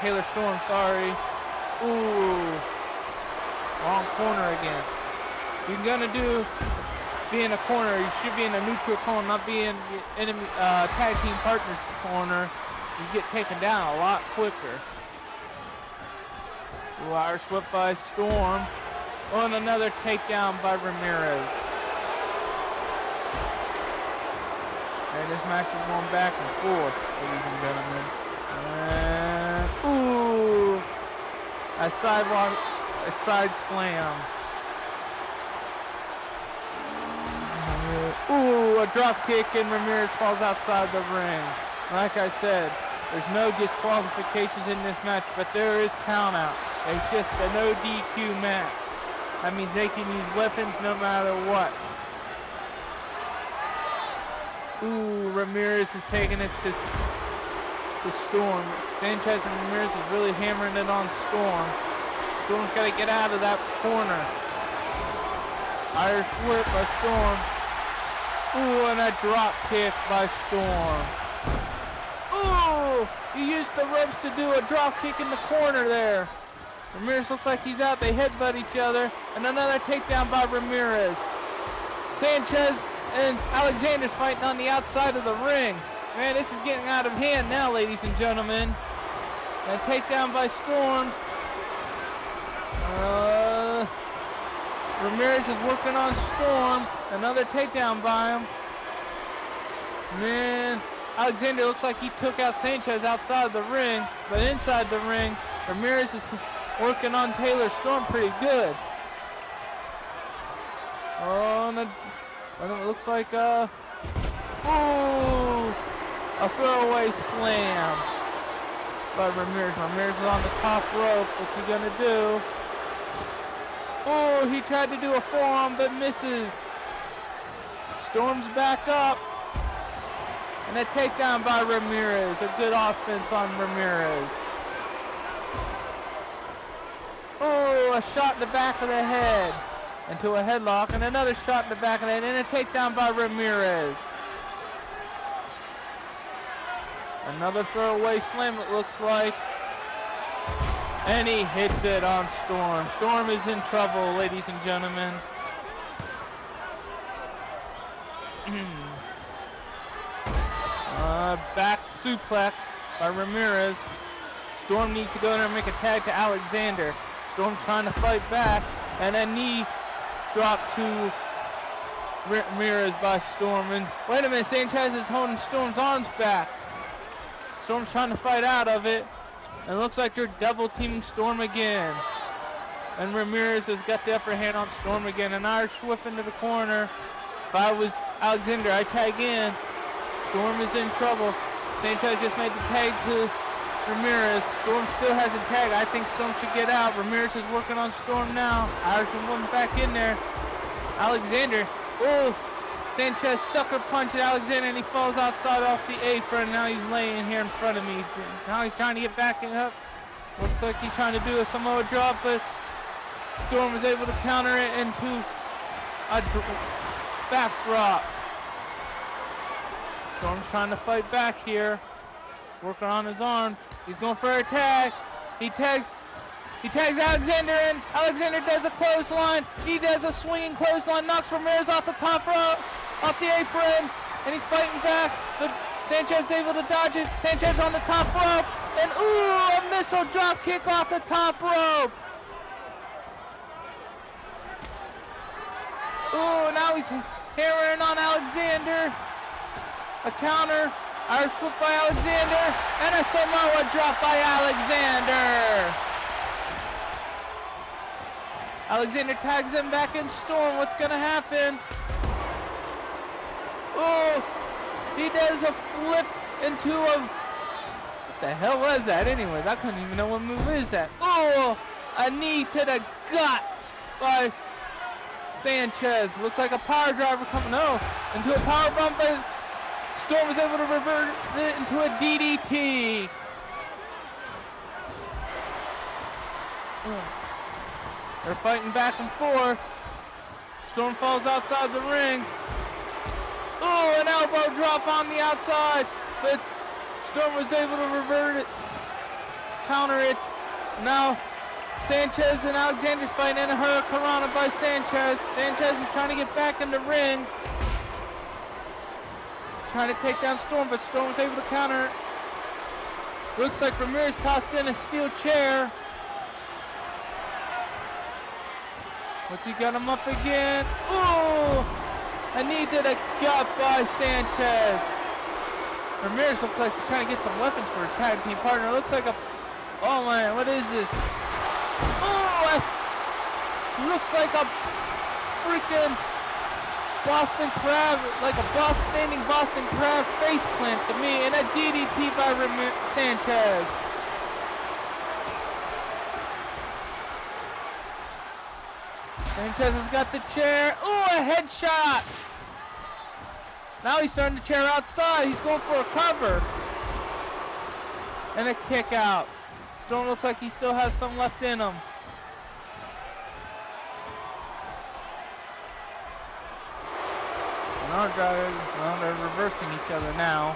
Speaker 2: Taylor Storm, sorry. Ooh, wrong corner again. You're gonna be in a corner, you should be in a neutral corner, not be in the enemy tag team partner's corner. You get taken down a lot quicker. Ooh, Irish whip by Storm. Oh, and another takedown by Ramirez. And this match is going back and forth, ladies and gentlemen. And, ooh, a side slam. Ooh, a drop kick, and Ramirez falls outside the ring. Like I said, there's no disqualifications in this match, but there is count out. It's just a no DQ match. That means they can use weapons no matter what. Ooh, Ramirez is taking it to Storm. Sanchez and Ramirez is really hammering it on Storm. Storm's got to get out of that corner. Irish whip by Storm. Ooh, and a drop kick by Storm. Ooh, he used the ropes to do a drop kick in the corner there. Ramirez looks like he's out. They headbutt each other. And another takedown by Ramirez. Sanchez and Alexander's fighting on the outside of the ring. Man, this is getting out of hand now, ladies and gentlemen. And a takedown by Storm. Ramirez is working on Storm. Another takedown by him. Man, Alexander looks like he took out Sanchez outside the ring, but inside the ring, Ramirez is working on Taylor Storm pretty good. Oh, and it looks like ooh, a throwaway slam by Ramirez. Ramirez is on the top rope. What's he gonna do? Oh, he tried to do a forearm but misses. Storm's back up. And a takedown by Ramirez. A good offense on Ramirez. Oh, a shot in the back of the head. Into a headlock. And another shot in the back of the head. And a takedown by Ramirez. Another throwaway slam, it looks like. And he hits it on Storm. Storm is in trouble, ladies and gentlemen. Back suplex by Ramirez. Storm needs to go in there and make a tag to Alexander. Storm's trying to fight back. And a knee drop to Ramirez by Storm. And wait a minute, Sanchez is holding Storm's arms back. Storm's trying to fight out of it. And it looks like they're double teaming Storm again. And Ramirez has got the upper hand on Storm again. An Irish whip into the corner. If I was Alexander, I'd tag in. Storm is in trouble. Sanchez just made the tag to Ramirez. Storm still hasn't tagged. I think Storm should get out. Ramirez is working on Storm now. Irishman went back in there. Alexander. Oh, Sanchez sucker punches Alexander and he falls outside off the apron. Now he's laying here in front of me. Now he's trying to get back up. Looks like he's trying to do a Samoa drop, but Storm was able to counter it into a back drop. Storm's trying to fight back here. Working on his arm. He's going for a tag. He tags Alexander in. Alexander does a clothesline. He does a swinging clothesline. Knocks Ramirez off the top rope, off the apron, and he's fighting back. But Sanchez is able to dodge it. Sanchez on the top rope, and ooh, a missile drop kick off the top rope. Ooh, now he's hammering on Alexander. A counter. Irish whip by Alexander, and a Samoa drop by Alexander. Alexander tags him back in Storm. What's going to happen? Oh, he does a flip into a... What the hell was that anyways? I couldn't even know what move is that. Oh, a knee to the gut by Sanchez. Looks like a power driver coming. No, into a power bump, but Storm was able to revert it into a DDT. They're fighting back and forth. Storm falls outside the ring. Oh, an elbow drop on the outside, but Storm was able to revert it, counter it. Now Sanchez and Alexander's fighting in a hurricanrana by Sanchez. Sanchez is trying to get back in the ring. Trying to take down Storm, but Storm was able to counter it. Looks like Ramirez tossed in a steel chair. What's he got him up again? Ooh! A knee to the gut by Sanchez. Ramirez looks like he's trying to get some weapons for his tag team partner. Looks like a... Oh man, what is this? Oh! Looks like a freaking Boston Crab, like a standing Boston Crab face plant to me, and a DDT by Sanchez. Sanchez has got the chair. Ooh, a headshot. Now he's starting the chair outside. He's going for a cover. And a kick out. Storm looks like he still has some left in him. Well, they're reversing each other now.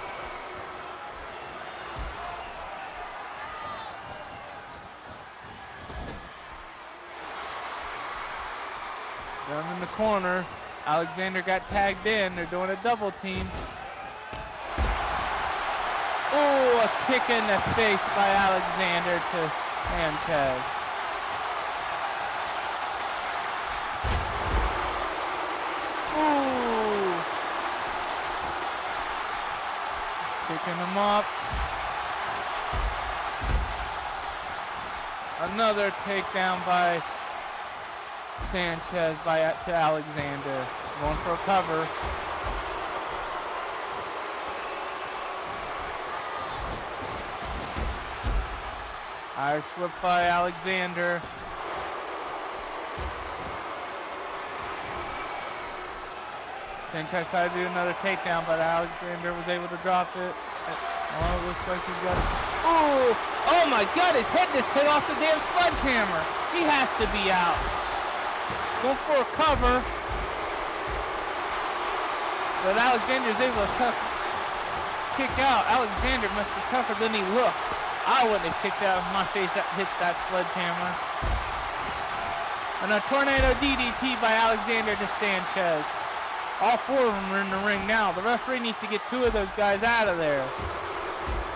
Speaker 2: Down in the corner, Alexander got tagged in. They're doing a double team. Oh, a kick in the face by Alexander to Sanchez. Ooh. Picking him up. Another takedown by Sanchez to Alexander. Going for a cover. Irish whip by Alexander. Sanchez tried to do another takedown, but Alexander was able to drop it. Oh, it looks like he's got a... Oh my God, his head just hit off the damn sledgehammer. He has to be out. He's going for a cover. But Alexander's able to kick out. Alexander must be tougher than he looks. I wouldn't have kicked out if my face hits that sledgehammer. And a tornado DDT by Alexander to Sanchez. All four of them are in the ring now. The referee needs to get two of those guys out of there.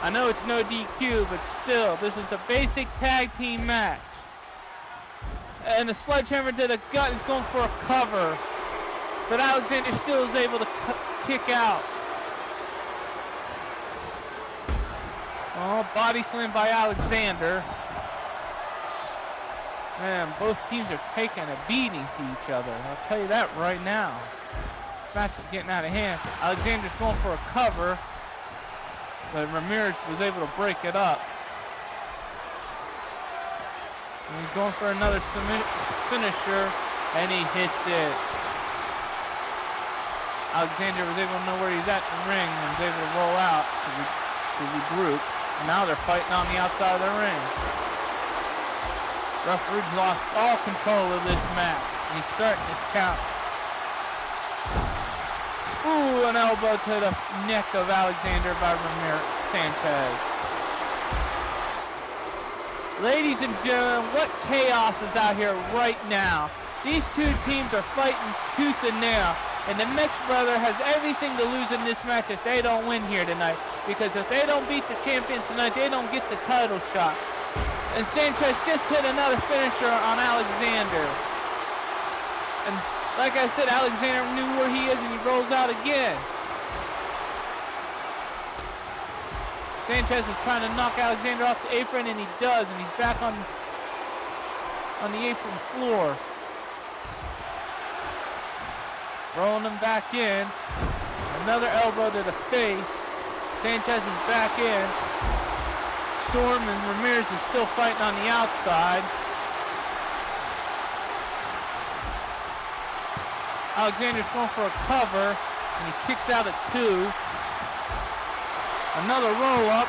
Speaker 2: I know it's no DQ, but still, this is a basic tag team match. And the sledgehammer to the gut is going for a cover. But Alexander still is able to kick out. Oh, body slam by Alexander. Man, both teams are taking a beating to each other. I'll tell you that right now. Match is getting out of hand. Alexander's going for a cover, but Ramirez was able to break it up. And he's going for another finisher, and he hits it. Alexander was able to know where he's at in the ring and was able to roll out to regroup. And now they're fighting on the outside of the ring. Referee's lost all control of this match. He's starting his count. Ooh, an elbow to the neck of Alexander by Sanchez. Ladies and gentlemen, what chaos is out here right now. These two teams are fighting tooth and nail. And the Mix brother has everything to lose in this match if they don't win here tonight. Because if they don't beat the champions tonight, they don't get the title shot. And Sanchez just hit another finisher on Alexander. And like I said, Alexander knew where he is and he rolls out again. Sanchez is trying to knock Alexander off the apron, and he does, and he's back on the apron floor. Rolling him back in. Another elbow to the face. Sanchez is back in. Storm and Ramirez is still fighting on the outside. Alexander's going for a cover, and he kicks out at 2. Another roll up,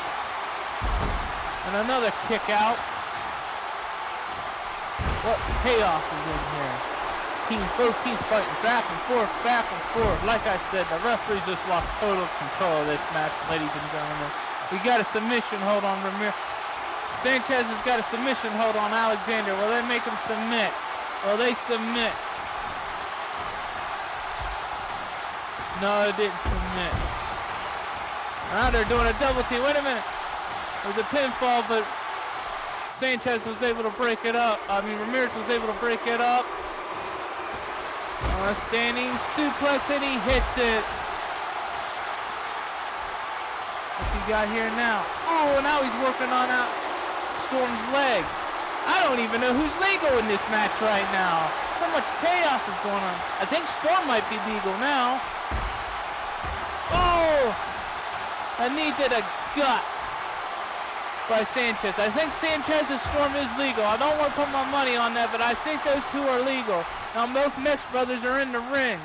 Speaker 2: and another kick out. What chaos is in here? Both teams fighting back and forth, back and forth. Like I said, the referees just lost total control of this match, ladies and gentlemen. We got a submission hold on Ramirez. Sanchez has got a submission hold on Alexander. Will they make him submit? Will they submit? No, it didn't submit. Now they're doing a double team. Wait a minute. It was a pinfall, but Sanchez was able to break it up. Ramirez was able to break it up. Standing suplex, and he hits it. What's he got here now? Oh, now he's working on out Storm's leg. I don't even know who's legal in this match right now. So much chaos is going on. I think Storm might be legal now. Oh! A knee to the gut by Sanchez. I think Sanchez's Storm is legal. I don't want to put my money on that, but I think those two are legal. Now both Mix brothers are in the ring.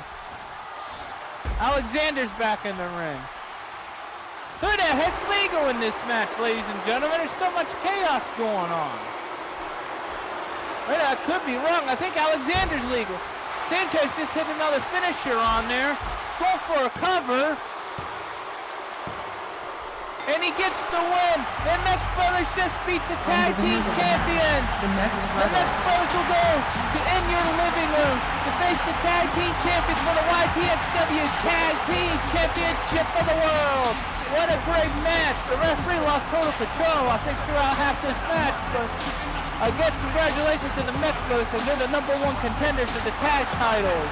Speaker 2: Alexander's back in the ring. Who the heck's legal in this match, ladies and gentlemen? There's so much chaos going on. Wait, I could be wrong. I think Alexander's legal. Sanchez just hit another finisher on there. Going for a cover. And he gets the win. The Mix brothers just beat the tag team champions.
Speaker 7: The Mix
Speaker 2: The Mix brothers will go to in your living room to face the tag team champions for the YTXW Tag Team Championship of the World. What a great match. The referee lost total control, I think, throughout half this match. But I guess congratulations to the Mix brothers, because they're the #1 contenders for the tag titles.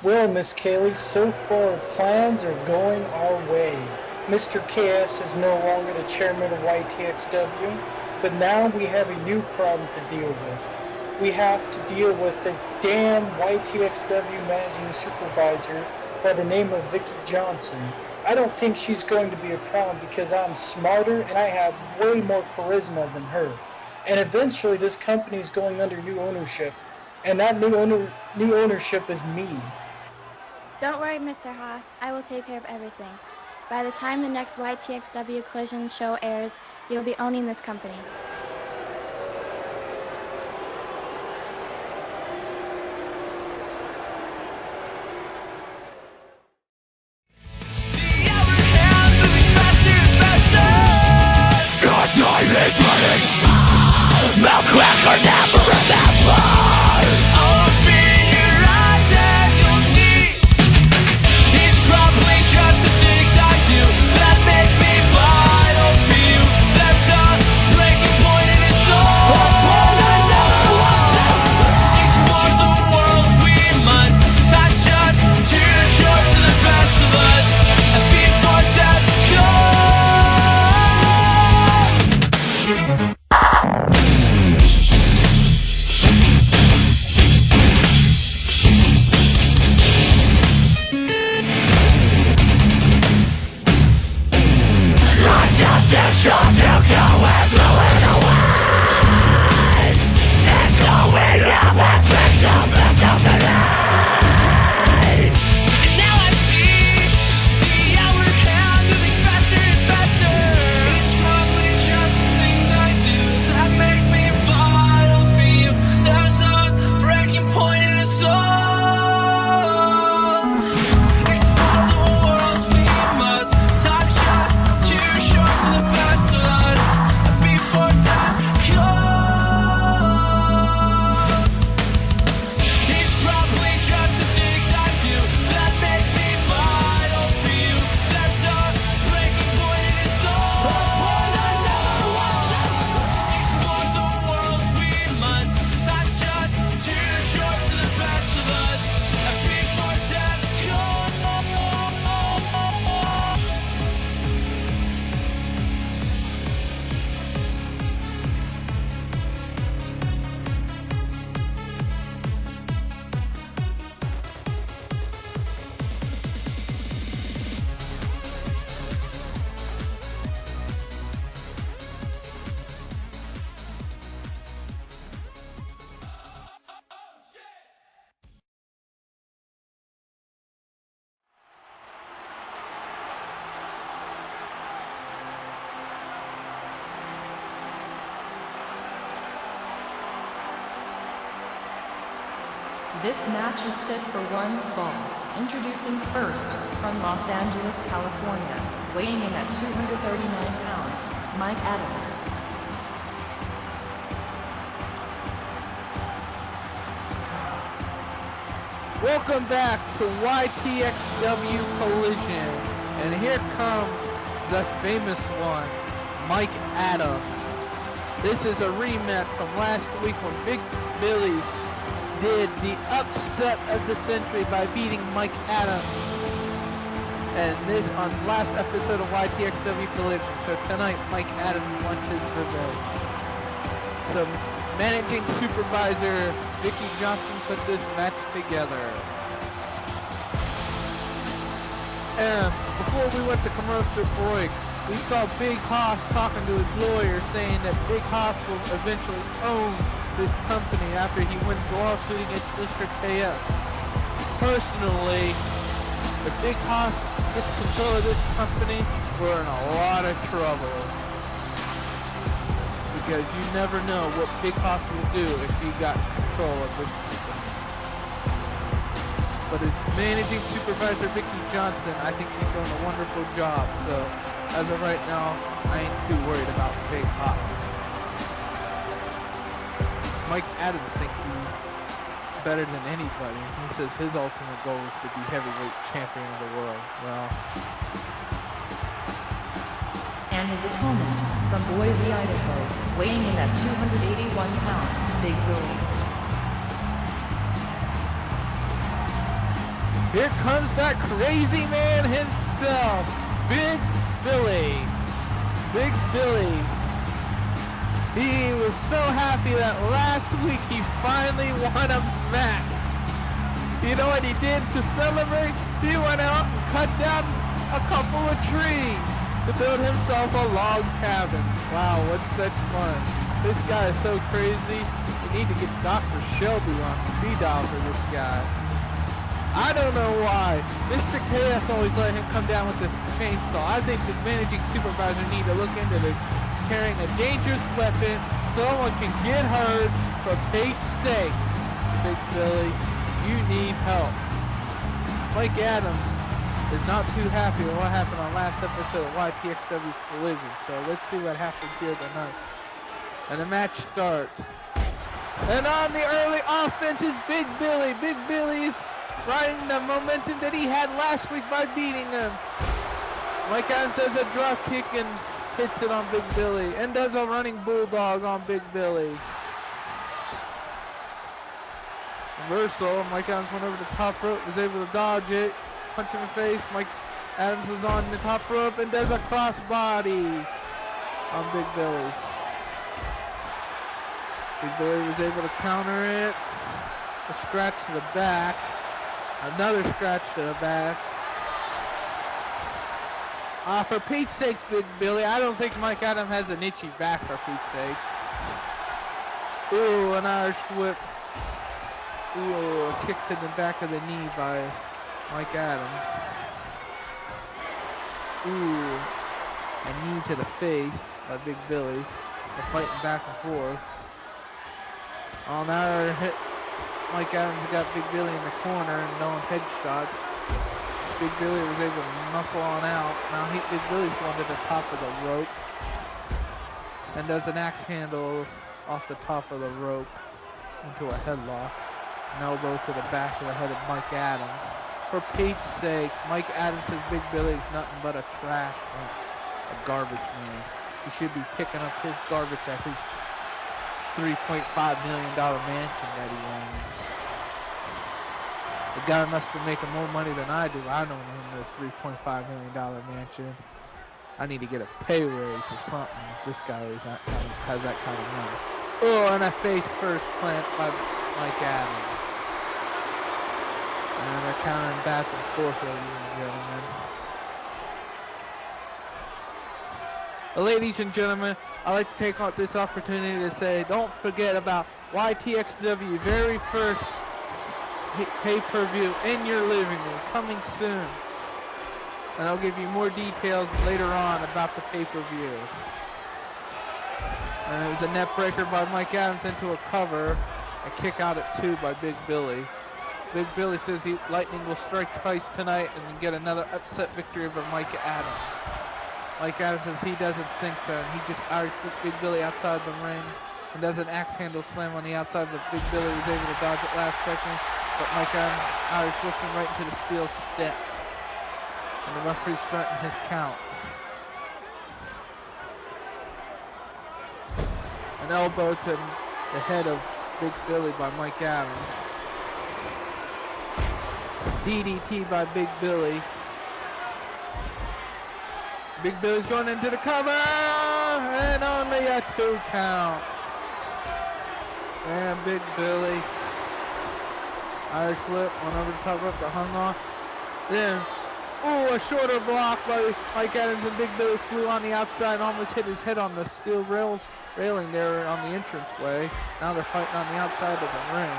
Speaker 1: Well, Miss Kaylee, so far plans are going our way. Mr. KS is no longer the chairman of YTXW, but now we have a new problem to deal with. We have to deal with this damn YTXW managing supervisor by the name of Vicky Johnson. I don't think she's going to be a crown because I'm smarter and I have way more charisma than her. And eventually this company is going under new ownership. And that new ownership is me.
Speaker 5: Don't worry, Mr. Haas. I will take care of everything. By the time the next YTXW Collision show airs, you'll be owning this company.
Speaker 7: This match is set for one fall. Introducing first, from Los Angeles, California, weighing in at 239 pounds, Mike Adams.
Speaker 2: Welcome back to YTXW Collision, and here comes the famous one, Mike Adams. This is a rematch from last week when Big Billy did the upset of the century by beating Mike Adams. And this on last episode of YTXW Collision. So tonight, Mike Adams wants his revenge. So managing supervisor Vicky Johnson put this match together. And before we went to commercial break, we saw Big Haas talking to his lawyer saying that Big Haas will eventually own this company after he wins the lawsuit against Mr. KS. Personally, if Big Haas gets control of this company, we're in a lot of trouble. Because you never know what Big Haas will do if he got control of this company. But as managing supervisor Vicky Johnson, I think he's doing a wonderful job. So, as of right now, I ain't too worried about Big Haas. Mike Adams thinks he's better than anybody. He says his ultimate goal is to be heavyweight champion of the world. Well.
Speaker 7: And his opponent, from Boise, Idaho, weighing in at 281 pounds, Big Billy.
Speaker 2: Here comes that crazy man himself, Big Billy. Big Billy. He was so happy that last week he finally won a match. You know what he did to celebrate? He went out and cut down a a couple of trees to build himself a log cabin. Wow, what such fun. This guy is so crazy. We need to get Dr. Shelby on speed dial for this guy. I don't know why. Mr. KS always let him come down with the chainsaw. I think the managing supervisor need to look into this. Carrying a dangerous weapon. Someone can get hurt. For Pete's sake, Big Billy, you need help. Mike Adams is not too happy with what happened on last episode of YTXW Collision. So let's see what happens here tonight. And the match starts. And on the early offense is Big Billy. Big Billy's riding the momentum that he had last week by beating him. Mike Adams does a drop kick and hits it on Big Billy. And does a running bulldog on Big Billy. Reversal. Mike Adams went over the top rope, was able to dodge it. Punch in the face. Mike Adams is on the top rope and does a crossbody on Big Billy. Big Billy was able to counter it. A scratch to the back. Another scratch to the back. For Pete's sakes, Big Billy, I don't think Mike Adams has an itchy back for Pete's sakes. Ooh, an Irish whip. Ooh, a kick to the back of the knee by Mike Adams. Ooh, a knee to the face by Big Billy. They're fighting back and forth. Oh, now they're hit. Mike Adams got Big Billy in the corner and no headshots. Big Billy was able to muscle on out. Now Big Billy's going to the top of the rope and does an axe handle off the top of the rope into a headlock. An elbow to the back of the head of Mike Adams. For Pete's sakes, Mike Adams says Big Billy's nothing but a trash man, a garbage man. He should be picking up his garbage at his $3.5 million mansion that he owns. The guy must be making more money than I do. I don't own the $3.5 million mansion. I need to get a pay raise or something if this guy has that kind of money. Oh, and a face first plant by Mike Adams. And they're countering back and forth, ladies and gentlemen. Ladies and gentlemen, I'd like to take out this opportunity to say, don't forget about YTXW very first pay-per-view in your living room, coming soon. And I'll give you more details later on about the pay-per-view. And it was a net breaker by Mike Adams into a cover. A kick out at 2 by Big Billy. Big Billy says Lightning will strike twice tonight and get another upset victory over Mike Adams. Mike Adams says he doesn't think so, and he just Irish whipped Big Billy outside the ring and does an axe handle slam on the outside, but Big Billy was able to dodge it last second. But Mike Adams Irish whipped him right into the steel steps. And the referee's starting his count. An elbow to the head of Big Billy by Mike Adams. DDT by Big Billy. Big Billy's going into the cover, and only a 2 count. And Big Billy, Irish whip, went over the top rope, but hung on. Then, ooh, a shorter block by Mike Adams, and Big Billy flew on the outside and almost hit his head on the steel railing there on the entranceway. Now they're fighting on the outside of the ring.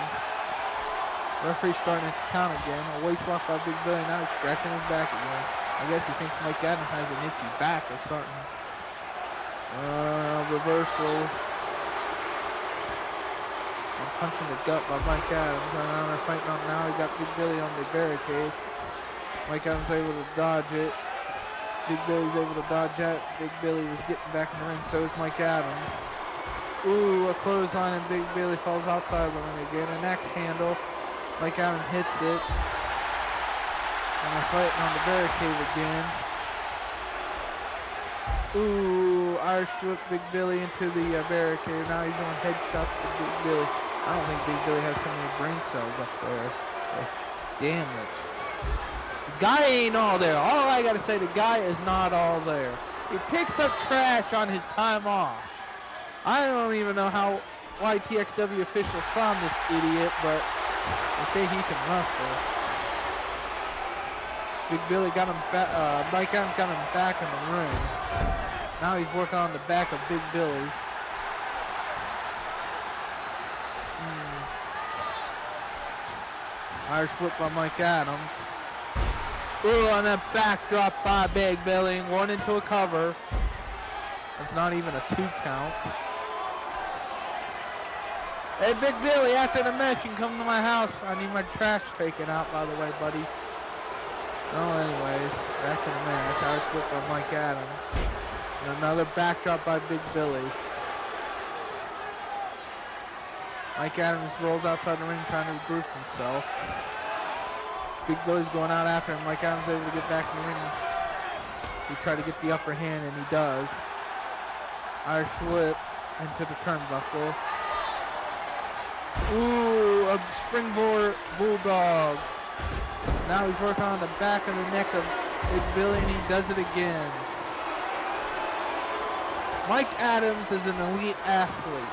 Speaker 2: Referee's starting its count again. A waist lock by Big Billy, now he's scratching his back again. I guess he thinks Mike Adams has an itchy back or something. Reversals. Punching the gut by Mike Adams. And now they're fighting on now. He got Big Billy on the barricade. Mike Adams able to dodge it. Big Billy's able to dodge that. Big Billy was getting back in the ring. So is Mike Adams. Ooh, a clothesline and Big Billy falls outside the ring again. An axe handle. Mike Adams hits it. And they're fighting on the barricade again. Ooh, Irish whip Big Billy into the barricade. Now he's on headshots to Big Billy. I don't think Big Billy has so many brain cells up there. Damage. The guy ain't all there. All I gotta say, the guy is not all there. He picks up trash on his time off. I don't even know how YTXW officials found this idiot, but they say he can wrestle. Big Billy got him back. Mike Adams got him back in the ring. Now he's working on the back of Big Billy. Irish whip by Mike Adams. Ooh, on that backdrop by Big Billy. One into a cover. That's not even a 2 count. Hey, Big Billy, after the match, you can come to my house. I need my trash taken out, by the way, buddy. Oh, anyways, back in the match. Irish whip by Mike Adams. And another backdrop by Big Billy. Mike Adams rolls outside the ring trying to regroup himself. Big Billy's going out after him. Mike Adams able to get back in the ring. He tried to get the upper hand, and he does. Irish whip into the turnbuckle. Ooh, a springboard bulldog. Now he's working on the back of the neck of Big Billy, and he does it again. Mike Adams is an elite athlete.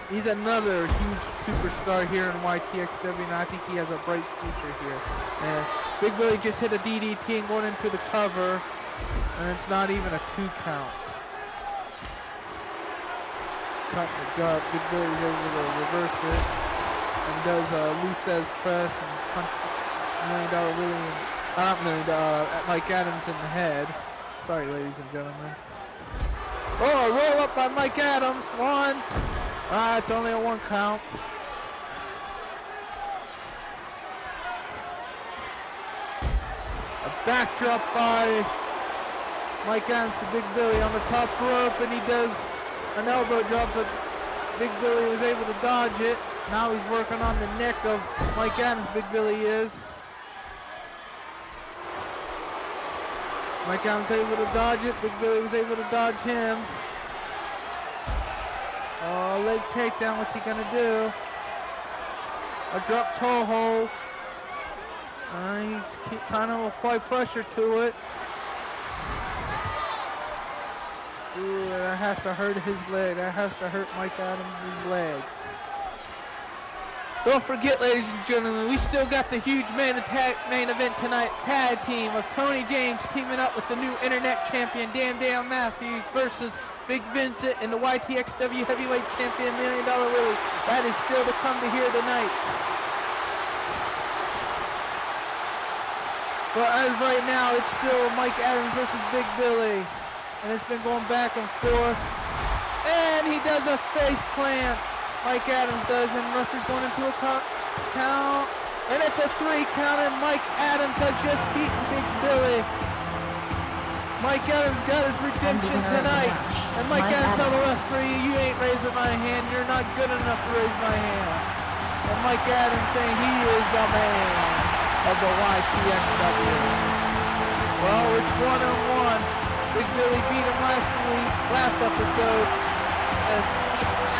Speaker 2: He's another huge superstar here in YTXW, and I think he has a bright future here. And Big Billy just hit a DDT and going into the cover, and it's not even a 2 count. Cut in the gut. Big Billy's able to reverse it and does a Luthez press and punch at Mike Adams in the head. Sorry, ladies and gentlemen. Oh, a roll up by Mike Adams. 1. It's only a 1 count. A backdrop by Mike Adams to Big Billy on the top rope, and he does an elbow drop, but Big Billy was able to dodge it. Now he's working on the neck of Mike Adams, Big Billy is. Mike Adams able to dodge it. Big Billy was able to dodge him. Oh, leg takedown. What's he gonna do? A drop toe hold. He's trying to apply pressure to it. Ooh, that has to hurt his leg. That has to hurt Mike Adams' leg. Don't forget, ladies and gentlemen, we still got the huge main event tonight. Tag team of Tony James teaming up with the new internet champion Dan Matthews versus Big Vincent and the YTXW heavyweight champion $1 Million Willie. That is still to come to here tonight. But as right now, it's still Mike Adams versus Big Billy. And it's been going back and forth. And he does a face plant. Mike Adams does, and referee's going into a count. And it's a 3 count, and Mike Adams has just beaten Big Billy. Mike Adams got his redemption tonight. And Mike Adams told the referee, you ain't raising my hand. You're not good enough to raise my hand. And Mike Adams saying he is the man of the YTXW. Well, it's 1-1. Big Billy beat him last episode. And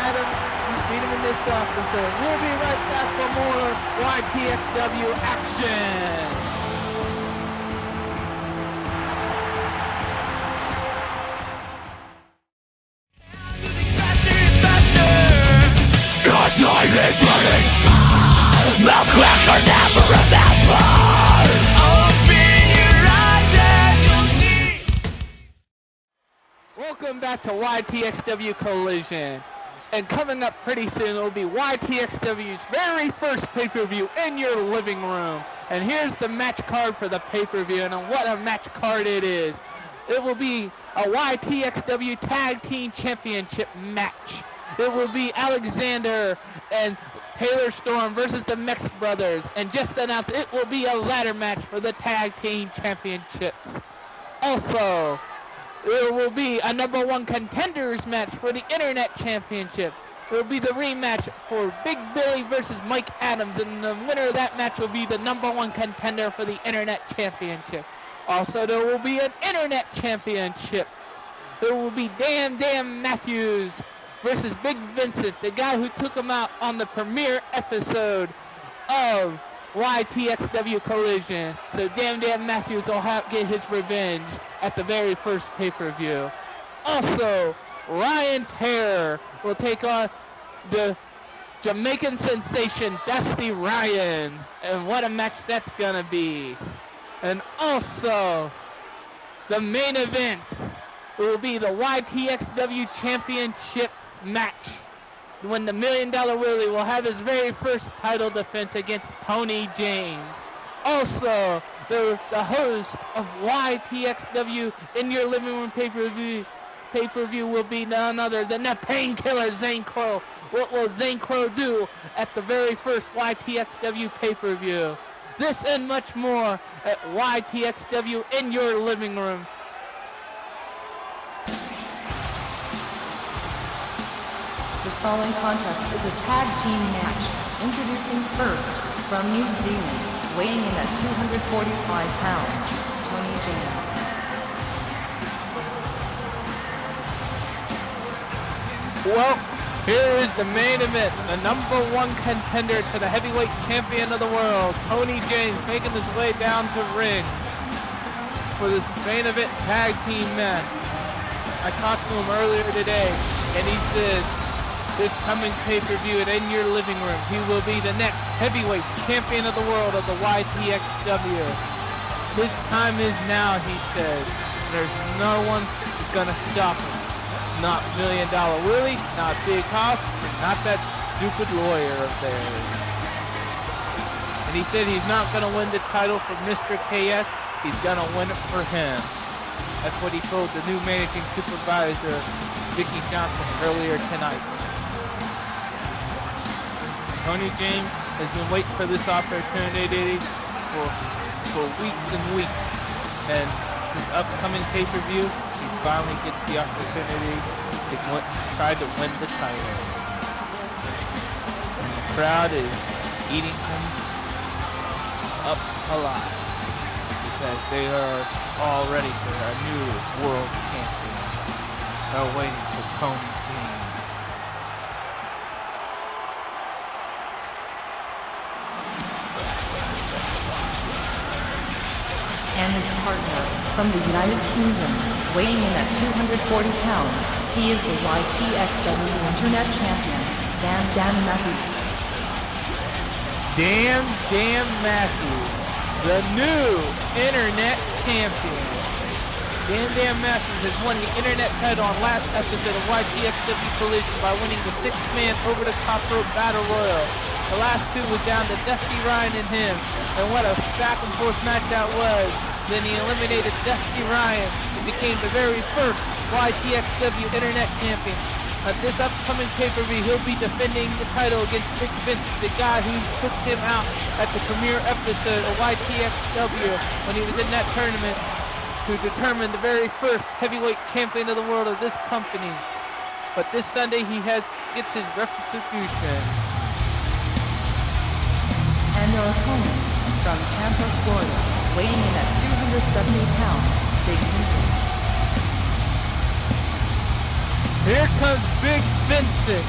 Speaker 2: Adams just beat him in this episode. We'll be right back for more YTXW action.
Speaker 4: Time is running the cracker never remember. Open your eyes and you'll see.
Speaker 2: Welcome back to YTXW Collision. And coming up pretty soon will be YTXW's very first pay-per-view in your living room. And here's the match card for the pay-per-view, and what a match card it is. It will be a YTXW Tag Team Championship match. It will be Alexander and Taylor Storm versus the Mex Brothers. And just announced, it will be a ladder match for the Tag Team Championships. Also, there will be a number 1 contenders match for the Internet Championship. It will be the rematch for Big Billy versus Mike Adams. And the winner of that match will be the number 1 contender for the Internet Championship. Also, there will be an Internet Championship. There will be Dan Matthews versus Big Vincent, the guy who took him out on the premiere episode of YTXW Collision. So Dan Matthews will get his revenge at the very first pay-per-view. Also, Ryan Terror will take on the Jamaican sensation Dusty Ryan. And what a match that's gonna be. And also, the main event will be the YTXW Championship match, when the $1 Million Willie will have his very first title defense against Tony James. Also, the host of YTXW In Your Living Room pay-per-view will be none other than the Painkiller Zane Crow. What will Zane Crow do at the very first YTXW pay-per-view? This and much more at YTXW In Your Living Room.
Speaker 7: The following contest is a tag team match. Introducing first, from New Zealand, weighing in at 245 pounds, Tony James.
Speaker 2: Well, here is the main event. The #1 contender to the heavyweight champion of the world, Tony James, making his way down to ring for this main event tag team match. I talked to him earlier today, and he said this coming pay-per-view at In Your Living Room, he will be the next heavyweight champion of the world of the YTXW. His time is now, he says. There's no one who's gonna stop him. Not $1 Million Willie, not Big Hoss, and not that stupid lawyer of theirs. And he said he's not gonna win the title from Mr. KS, he's gonna win it for him. That's what he told the new managing supervisor, Vicky Johnson, earlier tonight. Tony James has been waiting for this opportunity for weeks and weeks. And this upcoming pay-per-view, he finally gets the opportunity to try to win the title. And the crowd is eating him up alive because they are all ready for a new world champion. They're waiting for Tony James.
Speaker 7: And his partner, from the United Kingdom, weighing in at 240 pounds, he is the YTXW Internet Champion, Dan Matthews.
Speaker 2: Dan Matthews, the new Internet Champion. Dan Matthews has won the Internet title on last episode of YTXW Collision by winning the 6-man over-the-top rope battle royal. The last two was down to Dusty Ryan and him, and what a back-and-forth match that was. Then he eliminated Dusty Ryan and became the very first YTXW Internet Champion. At this upcoming pay-per-view, he'll be defending the title against Big Vince, the guy who took him out at the premiere episode of YTXW when he was in that tournament to determine the very first heavyweight champion of the world of this company. But this Sunday, he gets his retribution.
Speaker 7: And their opponents, from Tampa, Florida, weighing in at 270 pounds, Big Vincent.
Speaker 2: Here comes Big Vincent,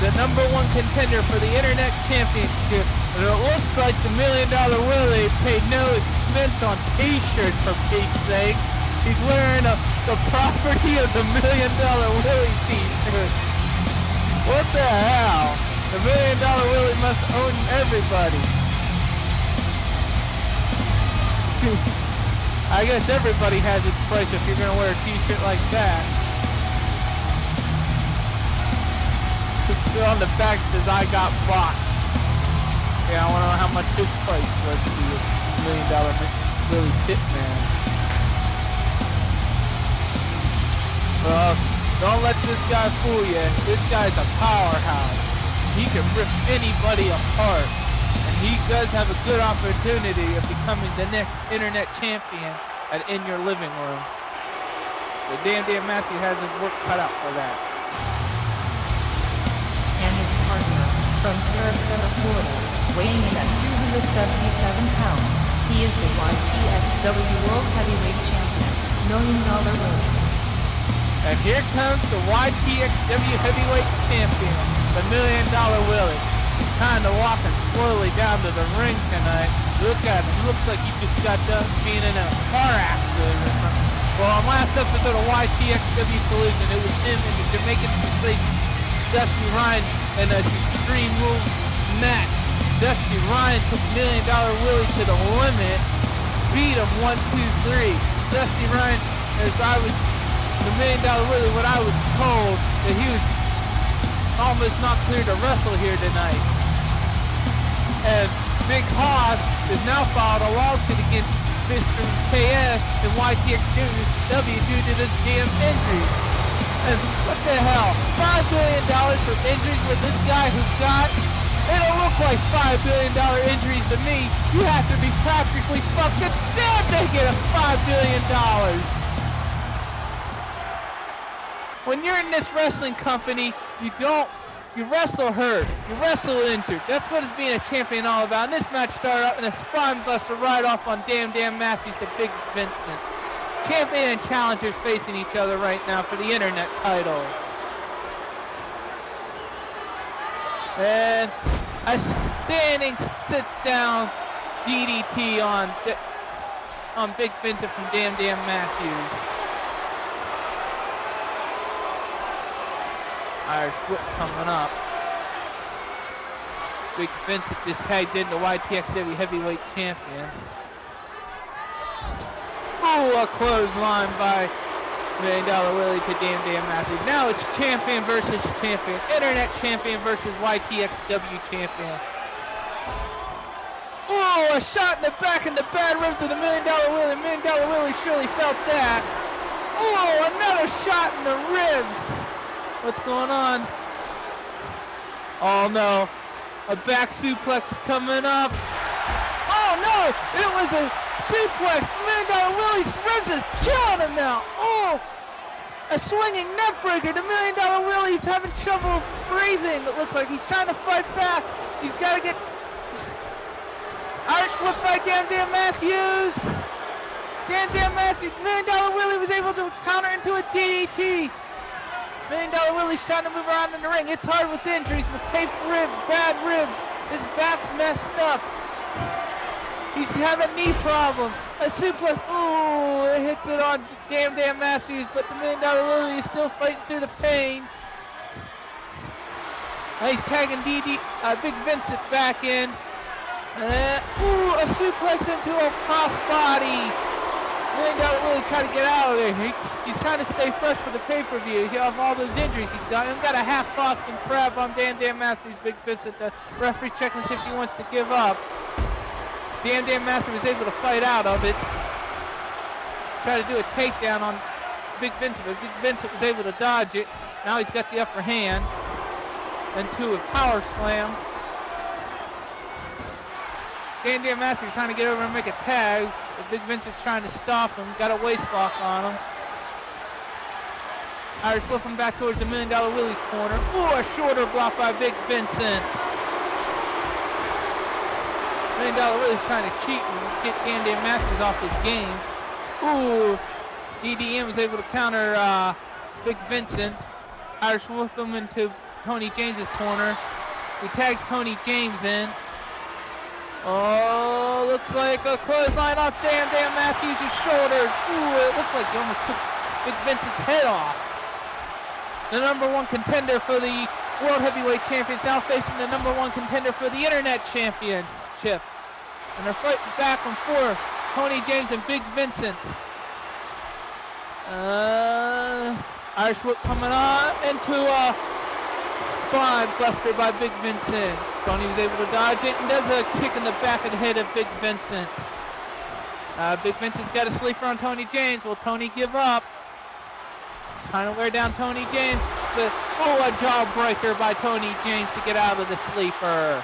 Speaker 2: the #1 contender for the Internet Championship. And it looks like the $1 Million Willie paid no expense on t-shirts, for Pete's sake. He's wearing the property of the $1 Million Willie t-shirt. What the hell? The $1 Million Willie must own everybody. I guess everybody has its price if you're gonna wear a t-shirt like that. On the back it says, I got bought. Yeah, I wanna know how much his price was to be a $1 Million Willie Hitman. Well, don't let this guy fool you. This guy's a powerhouse. He can rip anybody apart. And he does have a good opportunity of becoming the next Internet Champion at In Your Living Room. But Dan Matthews has his work cut out for that.
Speaker 7: And his partner, from Sarasota, Florida, weighing in at 277 pounds, he is the YTXW World Heavyweight Champion, $1 Million Willie.
Speaker 2: And here comes the YTXW Heavyweight Champion, the $1 Million Willie. He's kind of walking slowly down to the ring tonight. Look at him. He looks like he just got done being in a car accident or something. Well, on last episode of YTXW Collision, it was him and the Jamaican sensation Dusty Ryan in an Extreme Rules match. Dusty Ryan took $1 Million Willie to the limit, beat him 1, 2, 3. Dusty Ryan, as I was, the $1 Million Willie, what I was told, that he was almost not clear to wrestle here tonight. And Big Hoss has now filed a lawsuit against Mr. KS and YTXW due to this damn injury. And what the hell? $5 billion for injuries with this guy who's got, they don't look like $5 billion injuries to me. You have to be practically fucking dead to get a $5 billion. When you're in this wrestling company, you wrestle hurt, you wrestle injured. That's what it's being a champion all about. And this match started out in a spine buster right off on Damn Matthews to Big Vincent. Champion and challengers facing each other right now for the internet title. And a standing sit-down DDT on Big Vincent from Damn Matthews. Irish whip coming up. Big Vincent just tagged in the YTXW heavyweight champion. Oh, a clothesline by $1 Million Willie to Damn Matthews. Now it's champion versus champion. Internet champion versus YTXW champion. Oh, a shot in the back and the bad ribs of the $1 Million Willie. $1 Million Willie surely felt that. Oh, another shot in the ribs. What's going on? Oh no, a back suplex coming up. Oh no, it was a suplex. $1 Million Willie's ribs is killing him now. Oh, a swinging neck breaker. The $1 Million Willie's having trouble breathing. It looks like he's trying to fight back. He's got to get Irish whip by Damn Matthews. Damn Matthews. $1 Million Willie was able to counter into a DDT. $1 Million Willie's trying to move around in the ring. It's hard with injuries, with taped ribs, bad ribs. His back's messed up. He's having a knee problem. A suplex. Ooh, it hits it on Damn Matthews, but the $1 Million Willie is still fighting through the pain. Now he's tagging Big Vincent back in. Ooh, a suplex into a crossbody. $1 Million Willie trying to get out of there. He's trying to stay fresh for the pay-per-view. He have all those injuries he's got. He's got a half Boston Crab on Damn Matthews. Big Vincent, the referee checking to see if he wants to give up. Damn Matthews was able to fight out of it. Try to do a takedown on Big Vincent, but Big Vincent was able to dodge it. Now he's got the upper hand. Into a power slam. Damn Matthews trying to get over and make a tag. But Big Vincent's trying to stop him. Got a waist lock on him. Irish flipping back towards the $1 Million Willie's corner. Ooh, a shoulder block by Big Vincent. $1 Million Willie's trying to cheat and get Damn Matthews off his game. Ooh, EDM was able to counter Big Vincent. Irish whip him into Tony James's corner. He tags Tony James in. Oh, looks like a clothesline off Damn Matthews' shoulders. Ooh, it looks like he almost took Big Vincent's head off. The #1 contender for the World Heavyweight Champions now facing the #1 contender for the Internet Championship. And they're fighting back and forth. Tony James and Big Vincent. Irish whip coming on into a spine buster by Big Vincent. Tony was able to dodge it and does a kick in the back of the head of Big Vincent. Big Vincent's got a sleeper on Tony James. Will Tony give up? Trying to wear down Tony James. But, a jawbreaker by Tony James to get out of the sleeper.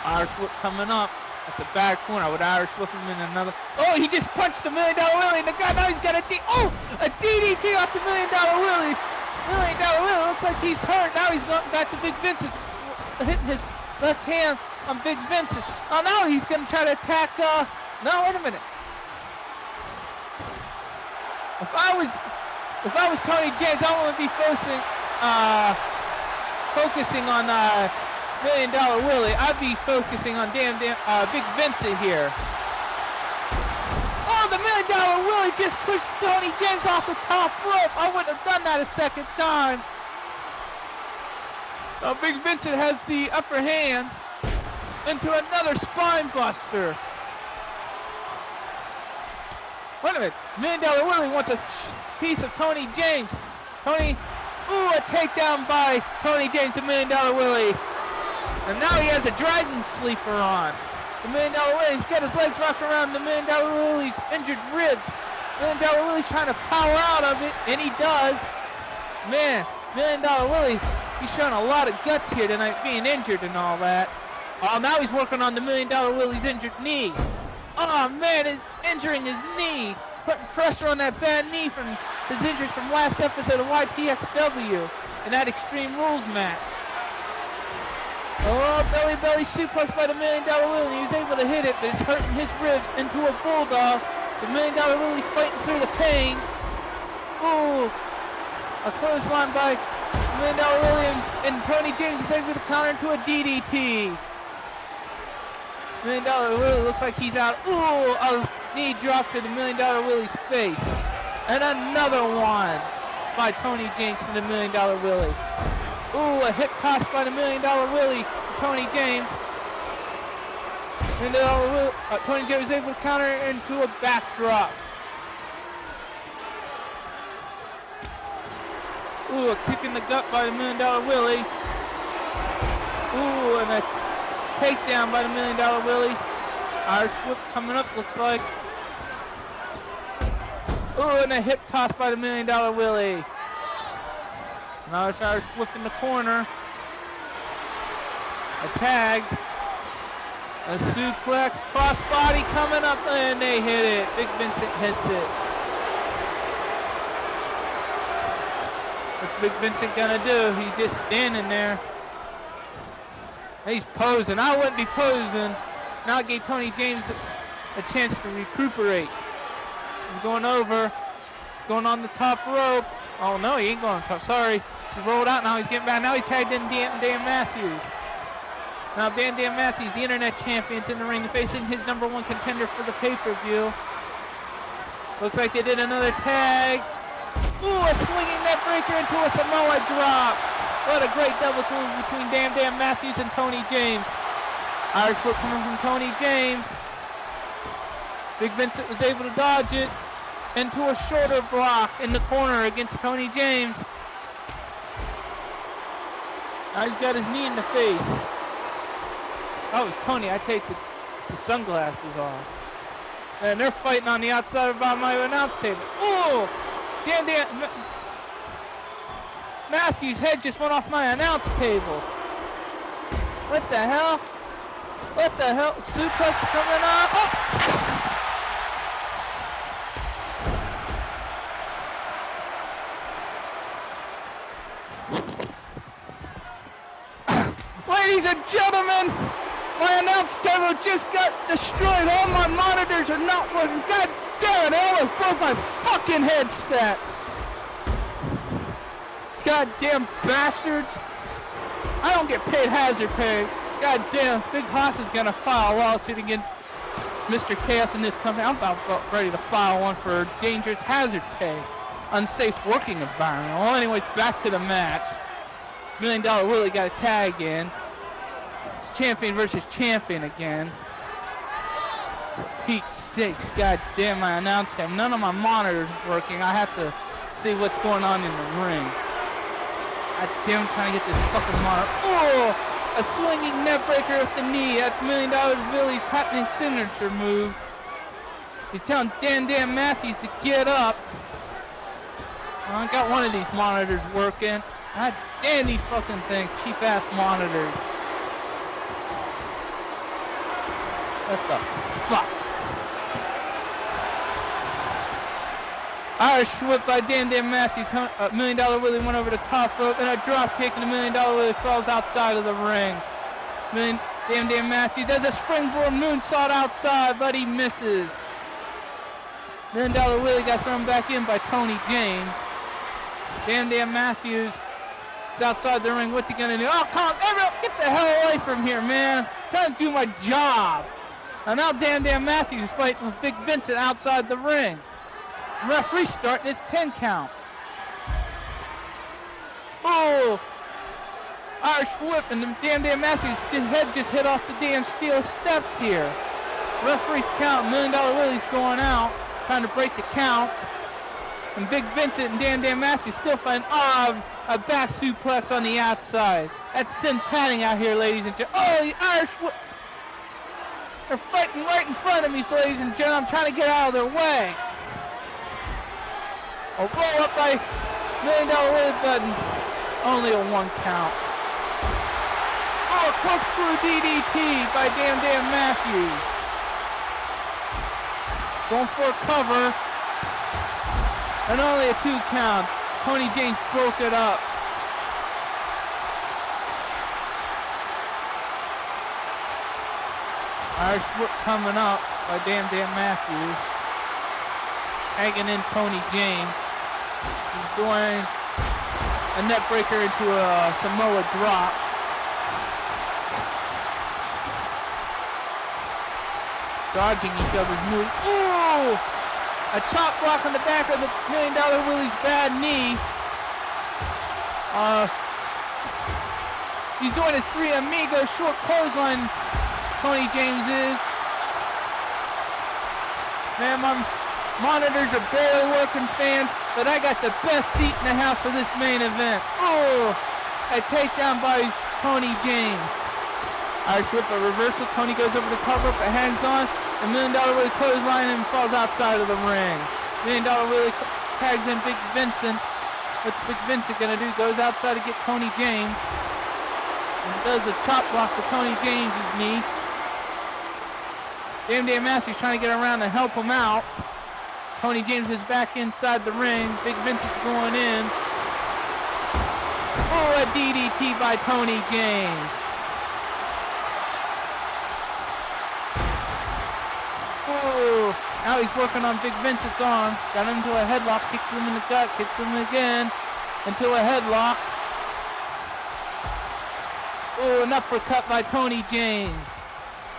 Speaker 2: Irish whip coming up. That's a bad corner. I would Irish whip him in another. Oh, he just punched the $1 Million Willie. And the guy now he's got a DDT off the $1 Million Willie. $1 Million Willie looks like he's hurt. Now he's going back to Big Vincent, hitting his left hand on Big Vincent. Oh, now he's going to try to attack. No, wait a minute. If I was Tony James, I wouldn't be focusing on $1 Million Willie. I'd be focusing on Big Vincent here. Oh, the $1 Million Willie just pushed Tony James off the top rope. I wouldn't have done that a second time. Big Vincent has the upper hand. into another spine buster. Wait a minute. $1 Million Willie wants a piece of Tony James. Tony, a takedown by Tony James to $1 Million Willie. And now he has a dragon sleeper on. The $1 Million Willie's got his legs wrapped around the $1 Million Willie's injured ribs. $1 Million Willie's trying to power out of it, and he does. Man, $1 Million Willie, he's showing a lot of guts here tonight, being injured and all that. Oh, now he's working on the $1 Million Willie's injured knee. Oh man, he's injuring his knee, putting pressure on that bad knee from his injuries from last episode of YTXW in that Extreme Rules match. Oh, belly suplex by the $1 Million Willie. He was able to hit it, but it's hurting his ribs into a bulldog. The $1 Million Willie's fighting through the pain. Ooh, a clothesline by $1 Million Willie, and Tony James is able to counter into a DDT. $1 Million Willie looks like he's out. Ooh, a knee drop to the $1 Million Willie's face. And another one by Tony James to the $1 Million Willie. Ooh, a hip toss by the $1 Million Willie to Tony James. Tony James is able to counter into a backdrop. Ooh, a kick in the gut by the $1 Million Willie. Ooh, and a takedown by the $1 Million Willie. Irish whip coming up, looks like. Ooh, and a hip toss by the $1 Million Willie. Now Irish whip in the corner. A tag. A suplex, crossbody coming up, and they hit it. Big Vincent hits it. What's Big Vincent gonna do? He's just standing there. He's posing. I wouldn't be posing. Now it gave Tony James a chance to recuperate. He's going over. He's going on the top rope. Oh no, he ain't going on top. Sorry. He rolled out. Now he's getting back. Now he's tagged in Dan Matthews. Now Dan Matthews, the internet champion's in the ring, facing his #1 contender for the pay-per-view. Looks like they did another tag. Ooh, a swinging net breaker into a Samoa drop. What a great double move between Dan Matthews and Tony James. Irish whip coming from Tony James. Big Vincent was able to dodge it into a shoulder block in the corner against Tony James. Now he's got his knee in the face. Oh, it's Tony. I take the sunglasses off. And they're fighting on the outside of my announce table. Ooh! Dan Matthews' head just went off my announce table. What the hell? What the hell? Suplex coming up. Oh! Ladies and gentlemen, my announce table just got destroyed. All my monitors are not working. God damn it, I almost broke my fucking headset. Goddamn bastards. I don't get paid hazard pay. God damn, Big Hoss is gonna file a lawsuit against Mr. Chaos in this company. I'm about ready to file one for dangerous hazard pay. Unsafe working environment. Well, anyways, back to the match. $1 Million Willie got a tag in. It's champion versus champion again. For Pete's sakes, god damn, I announced him. None of my monitors working. I have to see what's going on in the ring. God damn, I'm trying to get this fucking monitor. Oh! A swinging net breaker with the knee. That's $1 Million Willie's patented signature move. He's telling Dan Matthews to get up. Well, I got one of these monitors working. God damn these fucking things. Cheap ass monitors. What the fuck? Irish whip by Dan Matthews. $1 Million Willie went over the top rope and a drop kick, and $1 Million Willie falls outside of the ring. Dan Matthews does a springboard moonsault outside, but he misses. $1 Million Willie got thrown back in by Tony James. Dan Matthews is outside the ring. What's he gonna do? Oh, come on, everyone, get the hell away from here, man. I'm trying to do my job. And now Dan Matthews is fighting with Big Vincent outside the ring. The referee's starting his 10 count. Oh! Irish whip, and the damn Master's head just hit off the damn steel steps here. Referee's count, $1 Million Willie's going out, trying to break the count. And Big Vincent and damn Master's still fighting. Oh, a back suplex on the outside. That's thin padding out here, ladies and gentlemen. Oh, the Irish whip. They're fighting right in front of me, so ladies and gentlemen. I'm trying to get out of their way. A roll up by $1 Million Willie, but only a 1 count. Oh, a corkscrew DDT by damn Matthews. Going for a cover. And only a 2 count. Tony James broke it up. Irish whip coming up by damn Matthews. Tagging in Tony James. He's doing a net breaker into a Samoa drop. Dodging each other's moves. Ooh! A chop block on the back of the $1 Million Willie's bad knee. He's doing his 3 Amigos short clothesline, Tony James is. Man, my monitors are barely working, fans, but I got the best seat in the house for this main event. Oh, a takedown by Tony James. Irish whip, a reversal. Tony goes over the cover up, it hangs on. The $1 Million Willie clothesline and falls outside of the ring. $1 Million Willie tags in Big Vincent. What's Big Vincent gonna do? Goes outside to get Tony James. And does a chop block to Tony James's knee. Damn Matthews trying to get around and help him out. Tony James is back inside the ring. Big Vincent's going in. Oh, a DDT by Tony James. Oh, now he's working on Big Vincent's arm. Got him into a headlock, kicks him in the gut, kicks him again into a headlock. Oh, an uppercut by Tony James.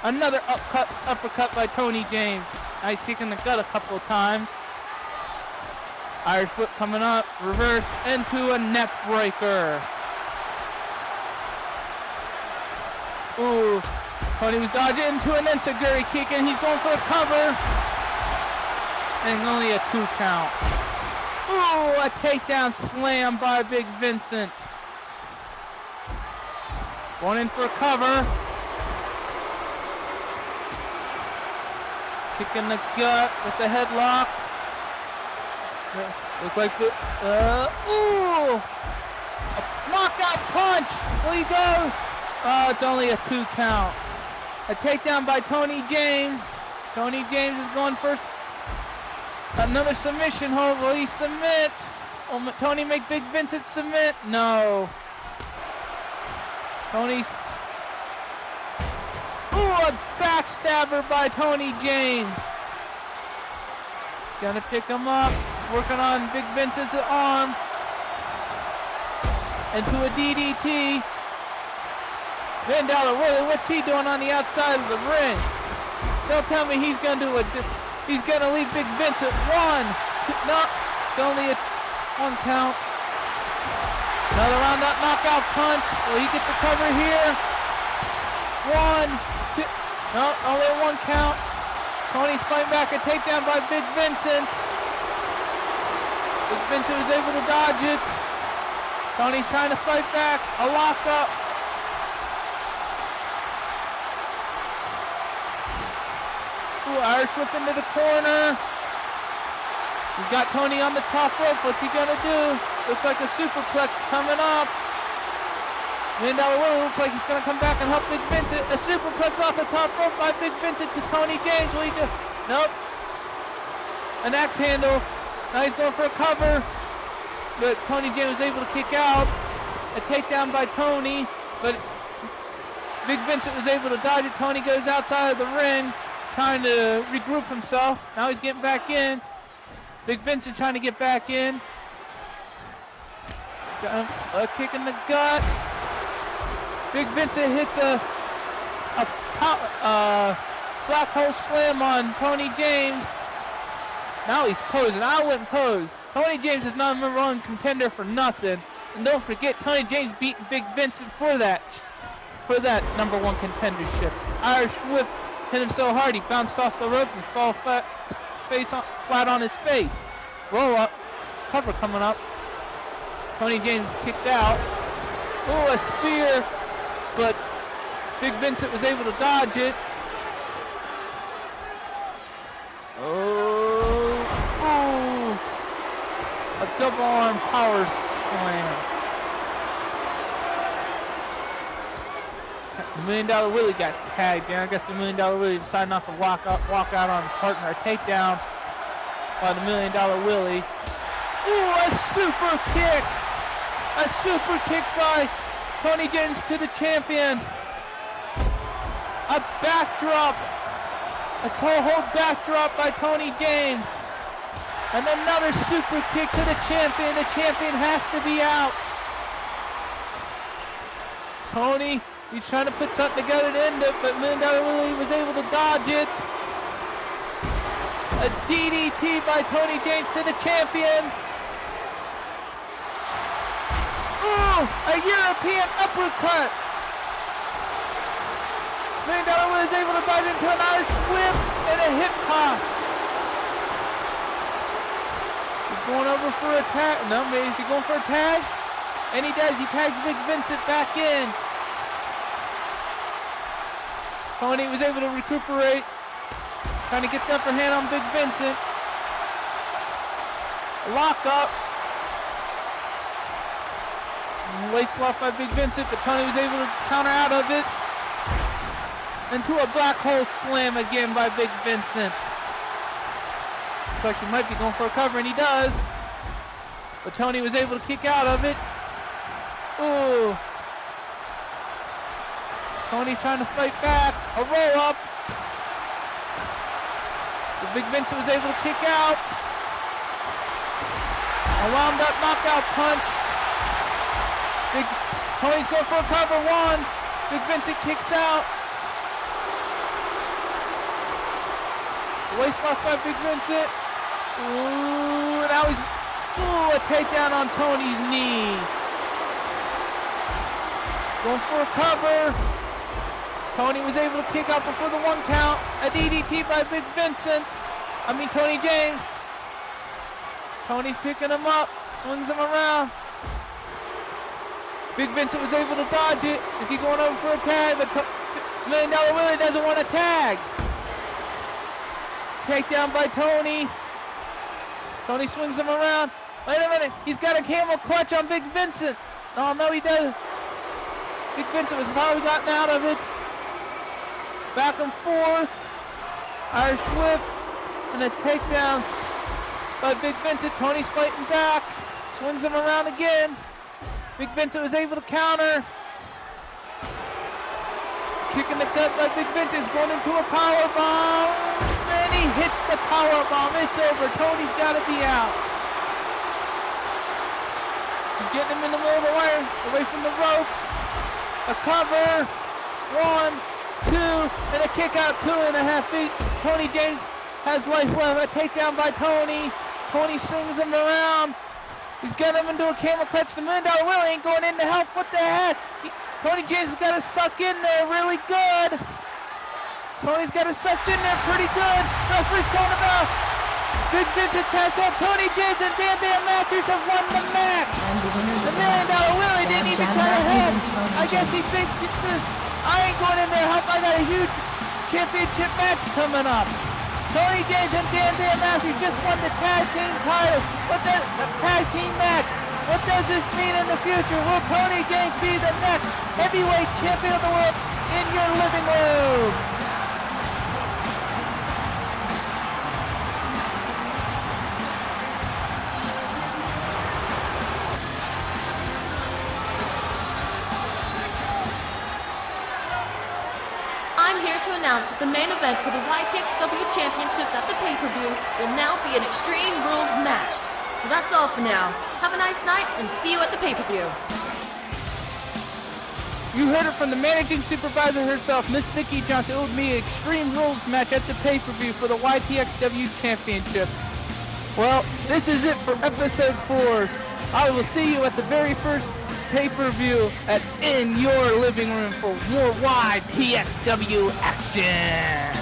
Speaker 2: Another uppercut by Tony James. Now he's kicking the gut a couple of times. Irish whip coming up, reverse into a neck breaker. Ooh, Tony was dodging into an enziguri kick, and he's going for a cover. And only a 2 count. Ooh, a takedown slam by Big Vincent. Going in for a cover. Kicking the gut with the headlock. Look like the, ooh! A knockout punch! Will he go? Oh, it's only a 2 count. A takedown by Tony James. Tony James is going first. Another submission hold. Will he submit? Will Tony make Big Vincent submit? No. Tony's... Ooh, a backstabber by Tony James. Gonna pick him up. He's working on Big Vincent's arm. Into a DDT. $1 Million Willie, what's he doing on the outside of the ring? Don't tell me he's gonna do he's gonna leave Big Vincent 1, 2, no, it's only a 1 count. Another round that knockout punch. Will he get the cover here? 1, 2, no, only a 1 count. Tony's fighting back, a takedown by Big Vincent. Big Vincent was able to dodge it. Tony's trying to fight back, a lockup. Ooh, Irish whip into the corner. He's got Tony on the top rope. What's he gonna do? Looks like a superplex coming up. $1 Million Willie looks like he's gonna come back and help Big Vincent. A superplex off the top rope by Big Vincent to Tony James. Will he go? Nope. An axe handle. Now he's going for a cover. But Tony James was able to kick out. A takedown by Tony. But Big Vincent was able to dodge it. Tony goes outside of the ring, trying to regroup himself. Now he's getting back in. Big Vincent trying to get back in. Got him, a kick in the gut. Big Vincent hits a black hole slam on Tony James. Now he's posing. I wouldn't pose. Tony James is not a #1 contender for nothing. And don't forget, Tony James beating Big Vincent for that number one contendership. Irish whip hit him so hard he bounced off the rope and fell flat on his face. Roll up, cover coming up. Tony James kicked out. Oh, a spear, but Big Vincent was able to dodge it. Oh, a double arm power slam. The $1 Million Willie got tagged in. I guess the $1 Million Willie decided not to walk out on his partner. A takedown by the $1 Million Willie. Ooh, a super kick! A super kick by Tony James to the champion. A backdrop. A toe hold backdrop by Tony James. And another super kick to the champion. The champion has to be out. Tony, he's trying to put something together to end it, but $1 Million Willie was able to dodge it. A DDT by Tony James to the champion. Ooh, a European uppercut. $1 Million Willie is able to dodge into an Irish whip and a hip toss. He's going over for a tag. No, maybe is he going for a tag? And he does. He tags Big Vincent back in. Tony was able to recuperate. Trying to get the upper hand on Big Vincent. A lock up. Waist lock by Big Vincent, but Tony was able to counter out of it. Into a black hole slam again by Big Vincent. Looks like he might be going for a cover, and he does. But Tony was able to kick out of it. Ooh. Tony's trying to fight back. A roll up. But Big Vincent was able to kick out. A wound up knockout punch. Tony's going for a cover. One. Big Vincent kicks out. Waist lock by Big Vincent. Ooh, now he's a takedown on Tony's knee. Going for a cover. Tony was able to kick out before the 1 count. A DDT by Tony James. Tony's picking him up, swings him around. Big Vincent was able to dodge it. Is he going over for a tag? But $1 Million Willie doesn't want a tag. Takedown by Tony. Tony swings him around. Wait a minute, he's got a camel clutch on Big Vincent. Oh no, he doesn't. Big Vincent was probably gotten out of it. Back and forth. Irish whip and a takedown by Big Vincent. Tony's fighting back. Swings him around again. Big Vincent was able to counter. Kicking the gut by Big Vincent. He's going into a power bomb. And he hits the power bomb. It's over. Tony's got to be out. He's getting him in the middle of the wire, away from the ropes. A cover. 1, 2, and a kick out, 2.5 feet. Tony James has life left. A takedown by Tony. Tony swings him around. He's getting him into a camel clutch. The $1 Million Willie ain't going in to help. What the heck? Tony James has got to suck in there really good. Tony's got to suck in there pretty good. Referee's calling him out. Big Vincent taps out. Tony James and Dan Matthews have won the match. The $1 Million Willie didn't even try to help. I guess he thinks it's just, I ain't going in there to help. I got a huge championship match coming up. Tony James and Dan Matthews just won the tag team title. The tag team match. What does this mean in the future? Will Tony James be the next heavyweight champion of the world in your living room?
Speaker 6: I'm here to announce that the main event for the Ytxw Championships at the pay-per-view will now be an Extreme Rules match. So that's all for now. Have a nice night and see you at the pay-per-view.
Speaker 2: You heard it from the managing supervisor herself, Miss Nikki Johnson. It will be an Extreme Rules match at the pay-per-view for the Ytxw Championship. Well, this is it for episode 4. I will see you at the very first pay-per-view in your living room for more YTXW action.